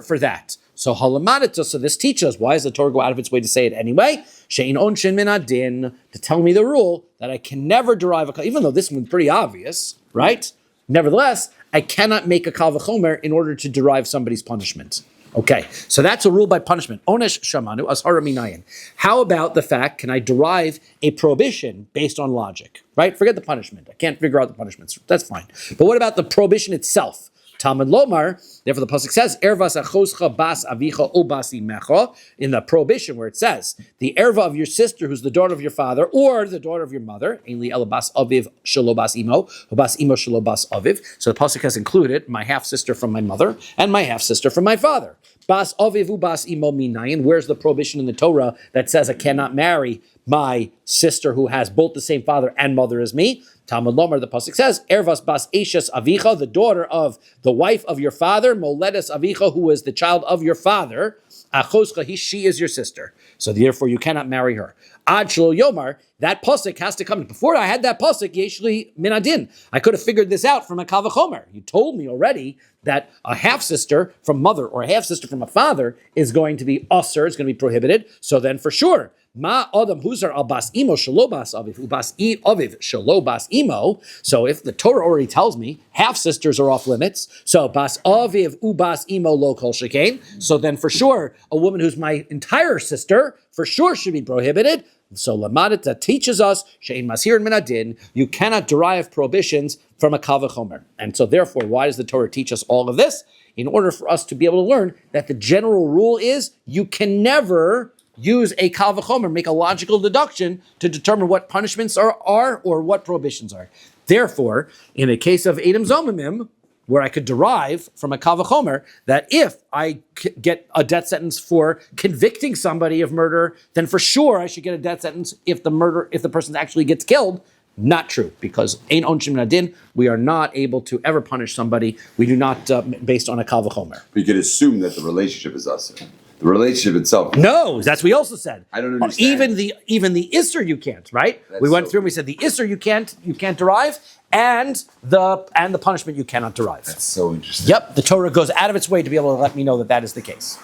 for that. So halamadita. So this teaches us. Why does the Torah go out of its way to say it anyway? Shein onshin min adin, to tell me the rule that I can never derive a, even though this one's pretty obvious, right? Nevertheless, I cannot make a kal v'chomer in order to derive somebody's punishment. Okay, so that's a rule by punishment. Onesh shamanu ashara minayin. How about the fact, can I derive a prohibition based on logic? Right? Forget the punishment. I can't figure out the punishments. That's fine. But what about the prohibition itself? Talmud Lomar, therefore the pasuk says, Ervas achoscha bas avicha o bas imecha, in the prohibition where it says, the erva of your sister who's the daughter of your father or the daughter of your mother, Ainli ela bas aviv shelo bas imo, or bas imo shelo bas aviv. So the pasuk has included my half-sister from my mother and my half-sister from my father. Bas aviv u bas imo minayin. Where's the prohibition in the Torah that says I cannot marry my sister who has both the same father and mother as me? Talmud Lomar, the pasuk says, Ervas bas eshes avicha, the daughter of the wife of your father, moledes avicha, who is the child of your father, achoscha, she is your sister. So therefore you cannot marry her. Ad shelo yomar, that pasuk has to come. Before I had that pasuk, yeshli min adin. I could have figured this out from a kal v'chomer. You told me already that a half-sister from mother or a half-sister from a father is going to be usher, is going to be prohibited. So then for sure, Ma adam huzar al bas imo shelo bas aviv ubas I aviv shelo bas imo. So if the Torah already tells me half sisters are off limits, so bas aviv ubas imo lo kol shekain. So then for sure a woman who's my entire sister for sure should be prohibited. So Lamadita teaches us she'in masir min adin. You cannot derive prohibitions from a kal v'chomer. And so therefore, why does the Torah teach us all of this? In order for us to be able to learn that the general rule is you can never use a kal v'chomer, make a logical deduction to determine what punishments are or what prohibitions are. Therefore, in a case of Edom Zomimim, where I could derive from a kal v'chomer that if I get a death sentence for convicting somebody of murder, then for sure I should get a death sentence if the person actually gets killed. Not true, because ein onshim nadin, we are not able to ever punish somebody. We do not based on a kal v'chomer. We could assume that the relationship is us. The relationship itself. No, that's what we also said. I don't understand. Even the isser you can't, right? That's we went so through and we said the isser you can't derive, and the punishment you cannot derive. That's so interesting. Yep, the Torah goes out of its way to be able to let me know that is the case.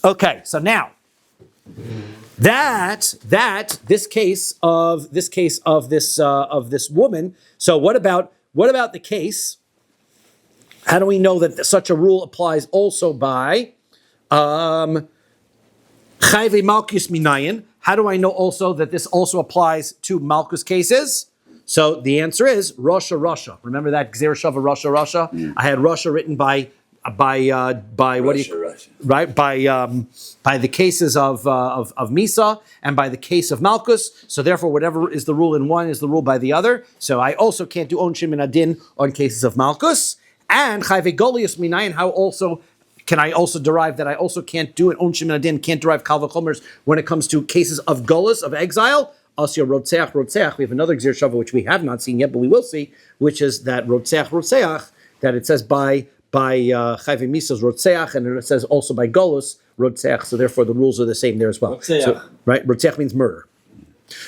Okay, so now this case of this woman. So what about the case? How do we know that such a rule applies also by chayve malchus minayin? How do I know also that this also applies to malchus cases? So the answer is Rasha. Remember that Gzera Shava Rasha? Mm. I had Rasha written by what do you Russia. right by the cases of Misa and by the case of Malchus. So therefore, whatever is the rule in one is the rule by the other. So I also can't do onshim and adin on cases of Malchus. And chayve golius minayin. How also can I also derive that I also can't do it onshim and adin, can't derive kal v'chomers when it comes to cases of golus, of exile. Asya rotzeach. We have another Gzir Shava which we have not seen yet, but we will see, which is that rotzeach, that it says by chayve misa's rotzeach, and it says also by golus rotzeach. So therefore, the rules are the same there as well. So, right, rotzeach means murder.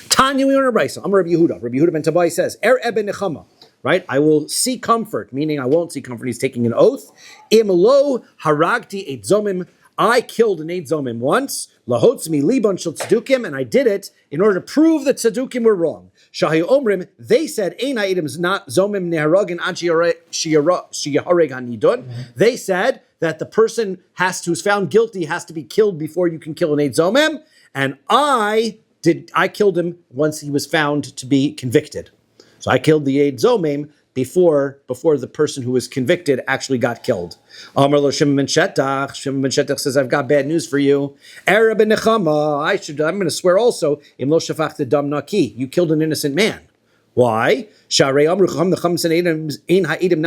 Tanya, we learn a brayso. I'm Rabbi Yehuda. Rabbi Yehuda ben Tabai says, eben nechama. Right, I will see comfort, meaning I won't see comfort. He's taking an oath. Im lo haragti eight zomim. I killed an eight zomim once. Lahotzmi libon shel tzedukim, and I did it in order to prove that tzedukim were wrong. Shahi omrim, they said ein ha'edim not zomim neharagin ad sheyahareg hanidon. They said that the person who's found guilty has to be killed before you can kill an eight zomim, and I killed him once he was found to be convicted. So I killed the Eid Zomim before the person who was convicted actually got killed. Amar lo Shimon ben Shetach. Shimon ben Shetach says, I've got bad news for you. Arab and Nechama, I'm going to swear also, Im lo shafachta dam naki. You killed an innocent man. Why? Sharei amru chacham necham sen ein ha'edim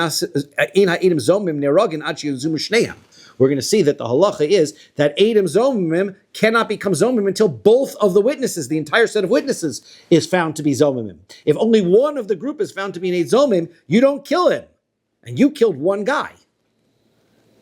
zomim neragin ad sheyazumu shneim. We're going to see that the halacha is that Edom Zomimim cannot become Zomimim until both of the witnesses, the entire set of witnesses, is found to be Zomimim. If only one of the group is found to be an Eid Zomim, you don't kill him. And you killed one guy.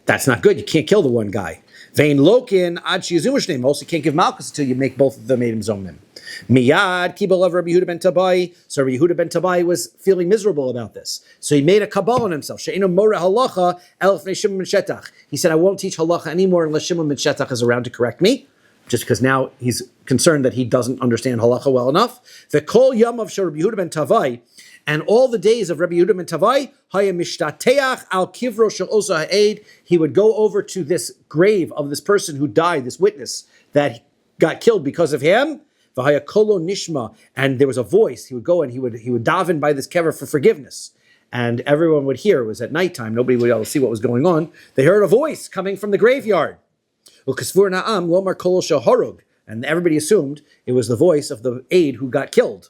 That's not good. You can't kill the one guy. Vein Lokin, Ad Shiyazumashneim. Also, can't give Malchus until you make both of them Edom Zomimim. Miyad Kibal of Rabbi Yehuda ben Tabai. So Rabbi Yehuda ben Tabai was feeling miserable about this. So he made a kabbalah on himself. She'enu more halacha elf Shimon ben Shetach. He said, I won't teach halacha anymore unless Shimon ben Shetach is around to correct me. Just because now he's concerned that he doesn't understand halacha well enough. The kol yom of Rabbi Yehuda ben Tabai, and all the days of Rabbi Yehuda ben Tabai, haya mishtateach al kivro shel osa ha'ed. He would go over to this grave of this person who died, this witness that got killed because of him. V'haya kolo nishma, and there was a voice. He would go and he would daven by this kever for forgiveness. and everyone would hear. It was at nighttime. Nobody would be able to see what was going on. They heard a voice coming from the graveyard. And everybody assumed it was the voice of the aide who got killed,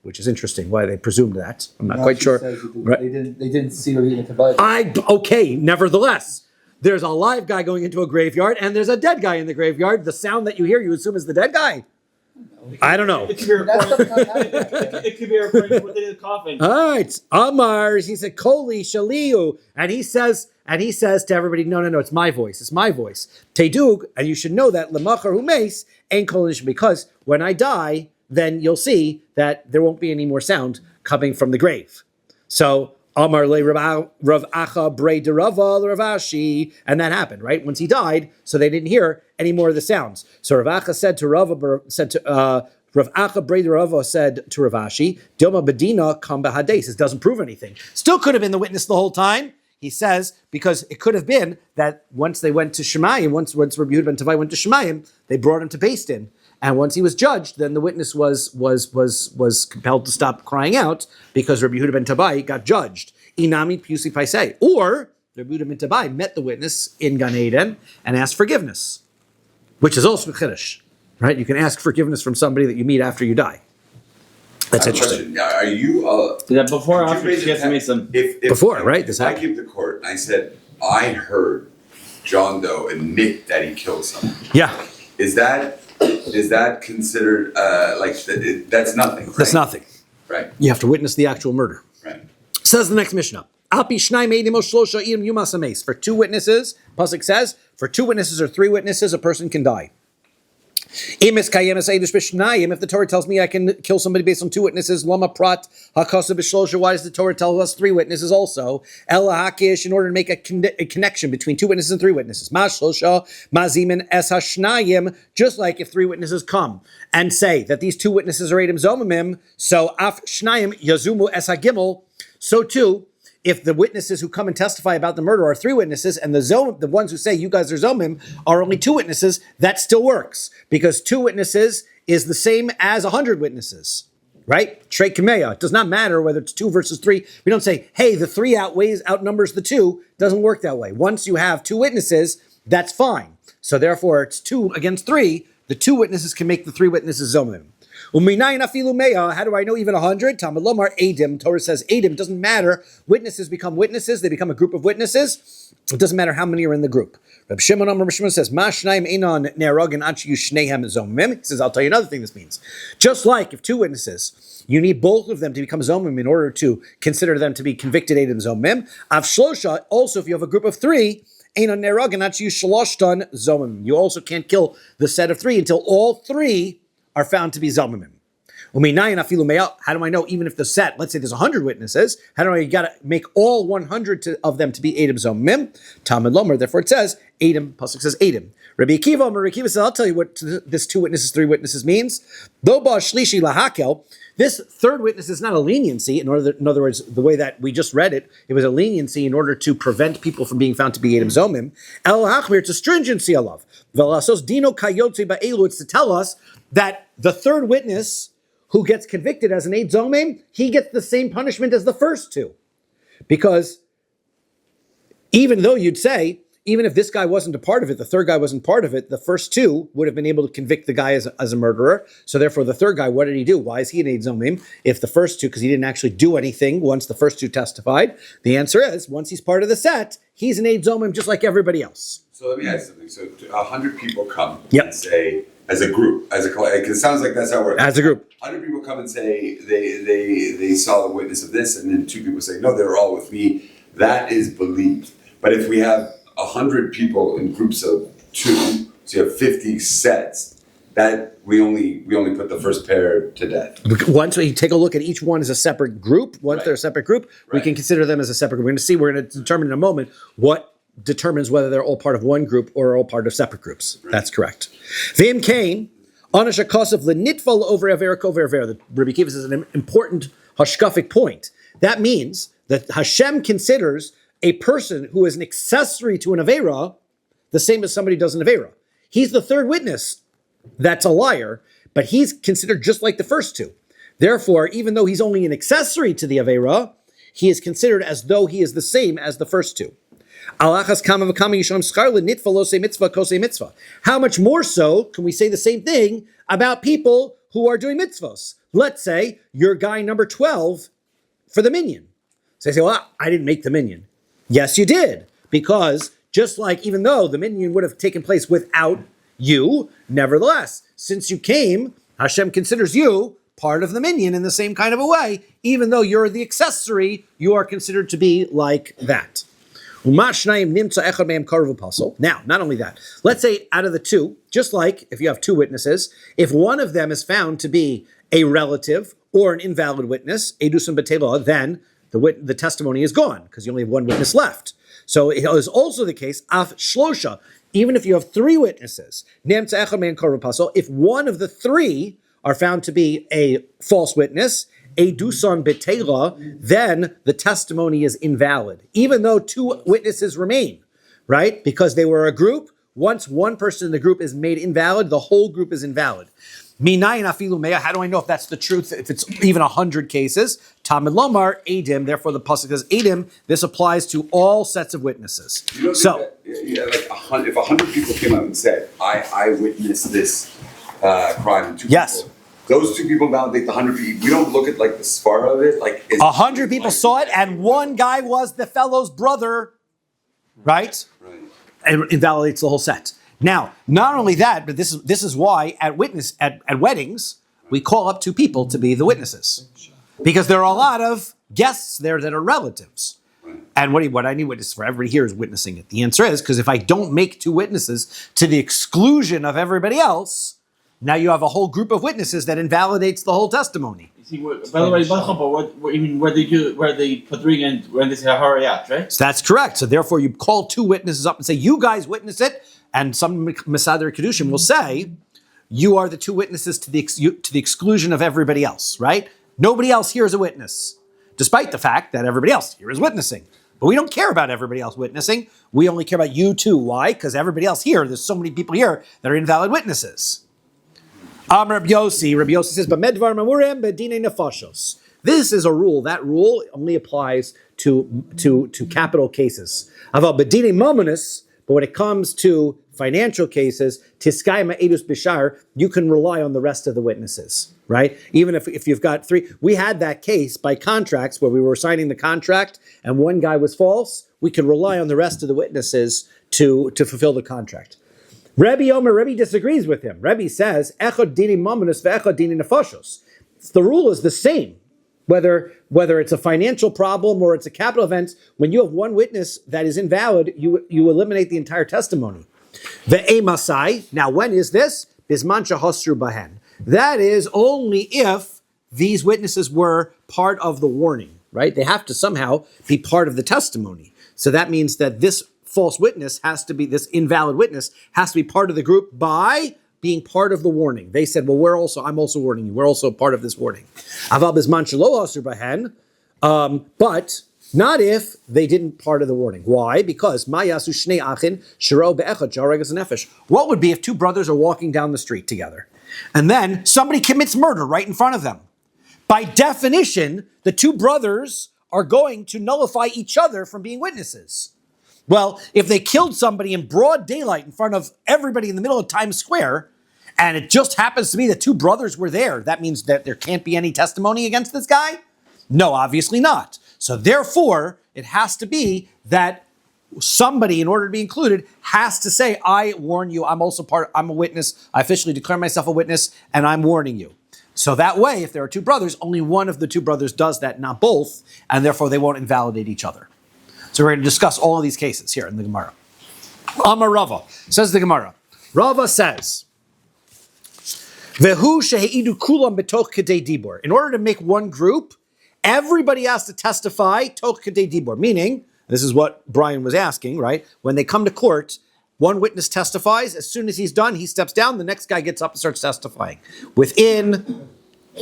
which is interesting why they presumed that. I'm not quite sure. They didn't see Rabbi Yehuda. Okay, nevertheless, there's a live guy going into a graveyard and there's a dead guy in the graveyard. The sound that you hear, you assume is the dead guy. I don't know. It could be recording. It could be recording what they did in the coffin. All right, Amar, he said, Koli Shaliu, and he says to everybody, no, it's my voice, Tedug, and you should know that Lemachar Humes ain't Kolish, because when I die, then you'll see that there won't be any more sound coming from the grave. So Amar le Rav Acha Brei Derava Ravashi, and that happened, right? Once he died, so they didn't hear any more of the sounds. So Rav Acha said to Rav Acha Brei Derava said to Ravashi, Dilma Bedina Kam Behades. This doesn't prove anything. Still could have been the witness the whole time. He says, because it could have been that once they went to Shemayim, once Rabbi Yehuda ben Tavai went to Shemayim, they brought him to Beis Din. And once he was judged, then the witness was compelled to stop crying out because Rabbi Yehuda ben Tavai got judged. Inami Pusi Paisei. Or Rabbi Yehuda ben Tavai met the witness in Gan Eden and asked forgiveness, which is also Chiddush, right? You can ask forgiveness from somebody that you meet after you die. That's interesting. Are you? Before or after? Before, right? If I came to court and I said I heard John Doe admit that he killed someone. Yeah. Is that considered that's nothing? Right? That's nothing. Right. You have to witness the actual murder. Right. Says the next Mishnah. For 2 witnesses, Pasuk says, for 2 witnesses or 3 witnesses, a person can die. If the Torah tells me I can kill somebody based on 2 witnesses, lama prat hakasa b'shlosha, why does the Torah tell us 3 witnesses also? Ela hakish, in order to make a connection between 2 witnesses and 3 witnesses. Ma shlosha mazimin es hashnayim, just like if 3 witnesses come and say that these 2 witnesses are edim zomimim, so af shnayim yazumu es hagimel, so too, if the witnesses who come and testify about the murder are 3 witnesses, and the ones who say you guys are zomim are only 2 witnesses, that still works, because 2 witnesses is the same as 100 witnesses, right? Trei Kameya. It does not matter whether it's 2 versus 3. We don't say, hey, the 3 outnumbers the 2. Doesn't work that way. Once you have 2 witnesses, that's fine. So therefore, it's 2 against 3. The 2 witnesses can make the 3 witnesses zomim. How do I know even 100? Talmud Lomar Adim. Torah says Adim. Doesn't matter. Witnesses become witnesses. They become a group of witnesses. It doesn't matter how many are in the group. Rabbi Shimon says, Ma shnayim einon ne'arogin ad sheyu shnehem zomim. He says, I'll tell you another thing this means. Just like if 2 witnesses, you need both of them to become zomim in order to consider them to be convicted Adim zomim. Av shlosha, also if you have a group of 3, einon ne'arogin ad sheyu shloshtan zomim. You also can't kill the set of 3 until all 3 are found to be zomimim. How do I know even if the set, let's say there's 100 witnesses, how do I know you got to make all 100 of them to be Adim zomimim? Talmud Lomer, therefore it says, Adim, Pasuk says Adim. Rabbi Akiva says, I'll tell you what this 2 witnesses, 3 witnesses means. Shlishi lahakel. This 3rd witness is not a leniency. In other words, the way that we just read it, it was a leniency in order to prevent people from being found to be Adim zomim. El hachmir, it's a stringency alav. Velasos dino kayotze ba'elu. It's to tell us that the 3rd witness who gets convicted as an Eid Zomim, he gets the same punishment as the first 2. Because even though you'd say, even if this guy wasn't a part of it, the 3rd guy wasn't part of it, the first 2 would have been able to convict the guy as a murderer. So therefore the 3rd guy, what did he do? Why is he an Eid Zomim? If the first 2, because he didn't actually do anything once the first 2 testified, the answer is, once he's part of the set, he's an Eid Zomim just like everybody else. So let me ask something. So 100 people come and say, as a group, because it sounds like that's how it works. As a group. 100 people come and say they saw the witness of this, and then 2 people say, no, they were all with me. That is believed. But if we have 100 people in groups of 2, so you have 50 sets, that we only put the first pair to death. Once we take a look at each one as a separate group, they're a separate group, we can consider them as a separate group. We're going to determine in a moment what determines whether they're all part of one group or all part of separate groups. Right. That's correct. Vim Kane, Anashakosov Lenitval over Averiko Verver. The Rabbi Kiva is an important hashkafic point. That means that Hashem considers a person who is an accessory to an Avera the same as somebody does an Avera. He's the 3rd witness that's a liar, but he's considered just like the first 2. Therefore, even though he's only an accessory to the Avera, he is considered as though he is the same as the first two. How much more so can we say the same thing about people who are doing mitzvos? Let's say you're guy number 12 for the minyan. So they say, well, I didn't make the minyan. Yes, you did. Because just like even though the minyan would have taken place without you, nevertheless, since you came, Hashem considers you part of the minyan in the same kind of a way. Even though you're the accessory, you are considered to be like that. Now, not only that, let's say out of the two, just like if you have two witnesses, if one of them is found to be a relative or an invalid witness, edusum betela, then the testimony is gone because you only have one witness left. So it is also the case, af shlosha, even if you have three witnesses, if one of the three are found to be a false witness, eduson betela, then the testimony is invalid, even though two witnesses remain, right? Because they were a group. Once one person in the group is made invalid, the whole group is invalid. Minayin afilu meya. How do I know if that's the truth? If it's even 100 cases, Talmud lomar edim. Therefore, the pasuk says edim. This applies to all sets of witnesses. You don't So, think that, if 100 people came out and said, "I witnessed this crime," and two yes. people, those two people validate the 100 people. We don't look at like the svara of it. Like 100 people saw it, and one guy was the fellow's brother, right? Right. And invalidates the whole set. Now, not only that, but this is why at weddings we call up two people to be the witnesses, because there are a lot of guests there that are relatives. And what I need witnesses for? Everybody here is witnessing it. The answer is because if I don't make two witnesses to the exclusion of everybody else, now you have a whole group of witnesses that invalidates the whole testimony. You see, by the way, where they put the ring in when they say harayat, right? So that's correct. So therefore, you call two witnesses up and say, "You guys witness it," and some Mesader Kedushim will say, "You are the two witnesses to the exclusion of everybody else." Right? Nobody else here is a witness, despite the fact that everybody else here is witnessing. But we don't care about everybody else witnessing. We only care about you two. Why? Because everybody else here, there's so many people here that are invalid witnesses. Rabbi Yossi says, "B'medvar mamurem b'dinei nefashos." This is a rule. That rule only applies to capital cases. Aval b'dinei mamonis, but when it comes to financial cases, tiskay ma'edus b'shar, you can rely on the rest of the witnesses, right? Even if you've got three. We had that case by contracts where we were signing the contract and one guy was false. We could rely on the rest of the witnesses to fulfill the contract. Rabbi disagrees with him. Rabbi says, "Echad dini mamonus ve'echad dini nefashos." The rule is the same, whether it's a financial problem or it's a capital event. When you have one witness that is invalid, you eliminate the entire testimony. Ve'emasai. Now, when is this? Bisman shehosru bahen. That is only if these witnesses were part of the warning, right? They have to somehow be part of the testimony. So that means that this false witness this invalid witness has to be part of the group by being part of the warning. They said, well, I'm also warning you. We're also part of this warning. Aval bisman shelo asur bahen, but not if they didn't part of the warning. Why? Because ma yasu shnei achin shiro be'echad sharagas nefesh. What would be if two brothers are walking down the street together and then somebody commits murder right in front of them? By definition, the two brothers are going to nullify each other from being witnesses. Well, if they killed somebody in broad daylight in front of everybody in the middle of Times Square, and it just happens to be that two brothers were there, that means that there can't be any testimony against this guy? No, obviously not. So therefore, it has to be that somebody, in order to be included, has to say, I warn you, I'm a witness, I officially declare myself a witness, and I'm warning you. So that way, if there are two brothers, only one of the two brothers does that, not both, and therefore they won't invalidate each other. So we're going to discuss all of these cases here in the Gemara. Amar Rava, says the Gemara. Rava says, Vehu sheheidu kulam betoch kedei dibor. In order to make one group, everybody has to testify toch kedei dibor. Meaning, this is what Brian was asking, right? When they come to court, one witness testifies. As soon as he's done, he steps down. The next guy gets up and starts testifying. Within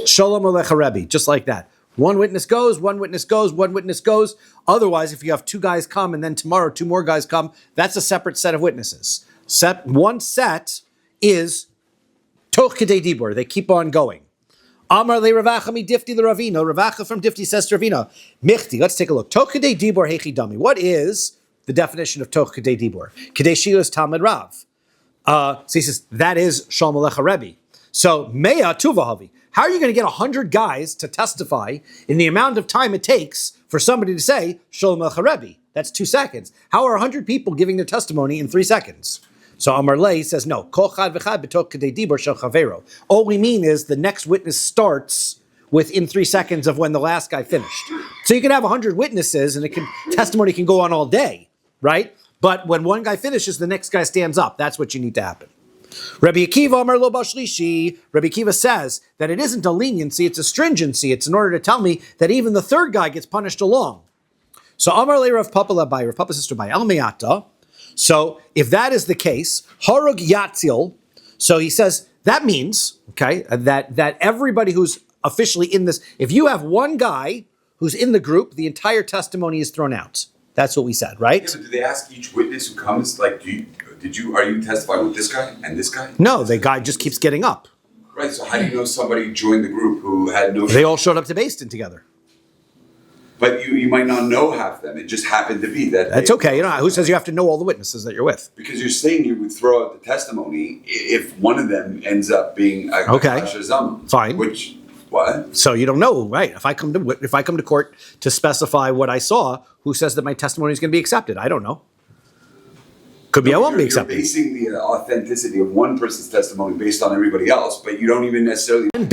Shalom Alecha Rebbe, just like that. One witness goes, one witness goes, one witness goes. Otherwise, if you have two guys come and then tomorrow two more guys come, that's a separate set of witnesses. One set is toch kedei dibor. They keep on going. Amar le Ravacha mi Difti le Ravina. Ravacha from Difti says to Ravina, Michti, let's take a look. Toch kadei dibor hechi dami. What is the definition of toch kadei dibor? Kadei shiur is Talmud Rav. So he says, that is Shalom Alecha Rebbe. So, Mea Tuvahavi. How are you going to get 100 guys to testify in the amount of time it takes for somebody to say Shalom Alecha Rebbe? That's 2 seconds. How are 100 people giving their testimony in 3 seconds? So Amar Lei says, no. All we mean is the next witness starts within 3 seconds of when the last guy finished. So you can have 100 witnesses and testimony can go on all day, right? But when one guy finishes, the next guy stands up. That's what you need to happen. Rabbi Akiva Amar Lo Bashlishi. Rabbi Akiva says that it isn't a leniency, it's a stringency. It's in order to tell me that even the third guy gets punished along. So Amar Le Rav Papa Labai, Rav Papa sister by El Meata. So if that is the case, Harug Yatzil, so he says that means, okay, that everybody who's officially in this, if you have one guy who's in the group, the entire testimony is thrown out. That's what we said, right? Yeah, but do they ask each witness who comes, like, are you testifying with this guy and this guy? No, the guy just keeps getting up. Right, so how do you know somebody joined the group who had no... They all showed up to Basin together. But you might not know half of them. It just happened to be that... That's okay. You know, who says you have to know all the witnesses that you're with? Because you're saying you would throw out the testimony if one of them ends up being a okay. Fine. Which... What? So you don't know, right? If I come to court to specify what I saw, who says that my testimony is going to be accepted? I don't know. Could be I won't be accepted. You're basing the authenticity of one person's testimony based on everybody else, but you don't even necessarily... I'm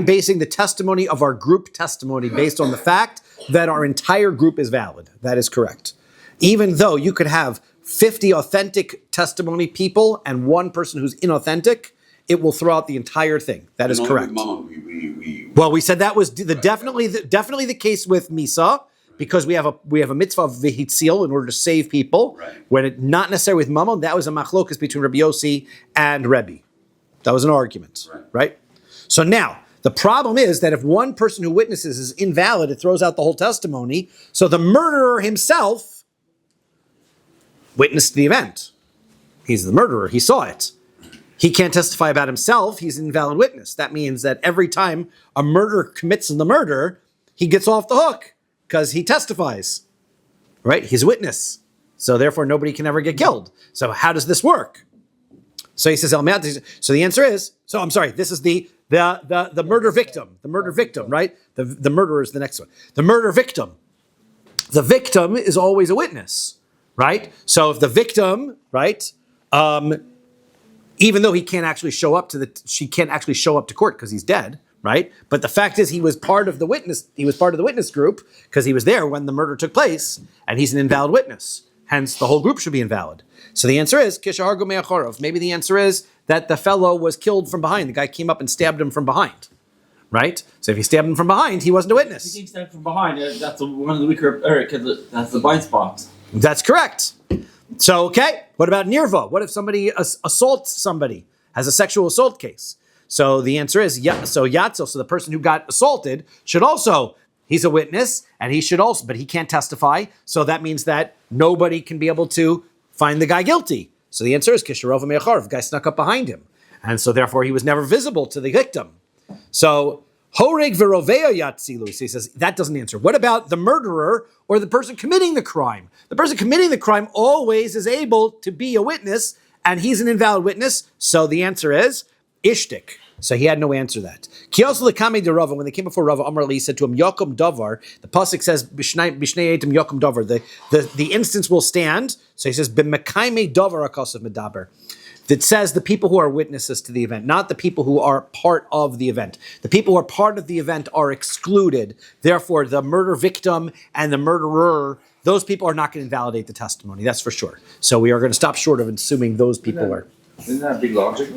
basing the testimony of our group testimony based on the fact that our entire group is valid. That is correct. Even though you could have 50 authentic testimony people and one person who's inauthentic, it will throw out the entire thing. That is correct. Well, we said that was definitely the case with Misa, because we have a mitzvah of vihitzil in order to save people. Right. When it not necessarily with Mammon, that was a machlokas between Rabbi Yossi and Rebbe. That was an argument, right? So now the problem is that if one person who witnesses is invalid, it throws out the whole testimony. So the murderer himself witnessed the event. He's the murderer. He saw it. He can't testify about himself. He's an invalid witness. That means that every time a murderer commits the murder, he gets off the hook because he testifies, right? He's a witness. So therefore, nobody can ever get killed. So how does this work? So he says, so the answer is, this is the murder victim. The murder victim, right? The murderer is the next one. The murder victim. The victim is always a witness, right? So if the victim, right, even though she can't actually show up to court because he's dead, right? But the fact is he was part of the witness group because he was there when the murder took place, and he's an invalid witness. Hence, the whole group should be invalid. So the answer is, Kishahargu Me'achorov. Maybe the answer is that the fellow was killed from behind. The guy came up and stabbed him from behind, right? So if he stabbed him from behind, he wasn't a witness. If he stabbed from behind, that's one of the weaker, that's the blind spot. That's correct. So, okay, what about Nirva? What if somebody assaults somebody, has a sexual assault case? So the answer is, so the person who got assaulted should also, he's a witness, and he should also, but he can't testify, so that means that nobody can be able to find the guy guilty. So the answer is, Kisharov Me'achar, the guy snuck up behind him, and so therefore he was never visible to the victim. So, Horeg Veroveo Yatzilus, he says, that doesn't answer. What about the murderer or the person committing the crime? The person committing the crime always is able to be a witness, and he's an invalid witness, so the answer is Ishtik. So he had no answer to that. Kiyos lekame de Rava, when they came before Rava, Amar Li said to him, Yokum Davar, the pasuk says, Bishnei etim Yokum Davar, the instance will stand, so he says, B'mekaime Davar akasav medaber. That says the people who are witnesses to the event, not the people who are part of the event. The people who are part of the event are excluded. Therefore, the murder victim and the murderer, those people are not going to invalidate the testimony. That's for sure. So we are going to stop short of assuming those people are. Isn't that big logic?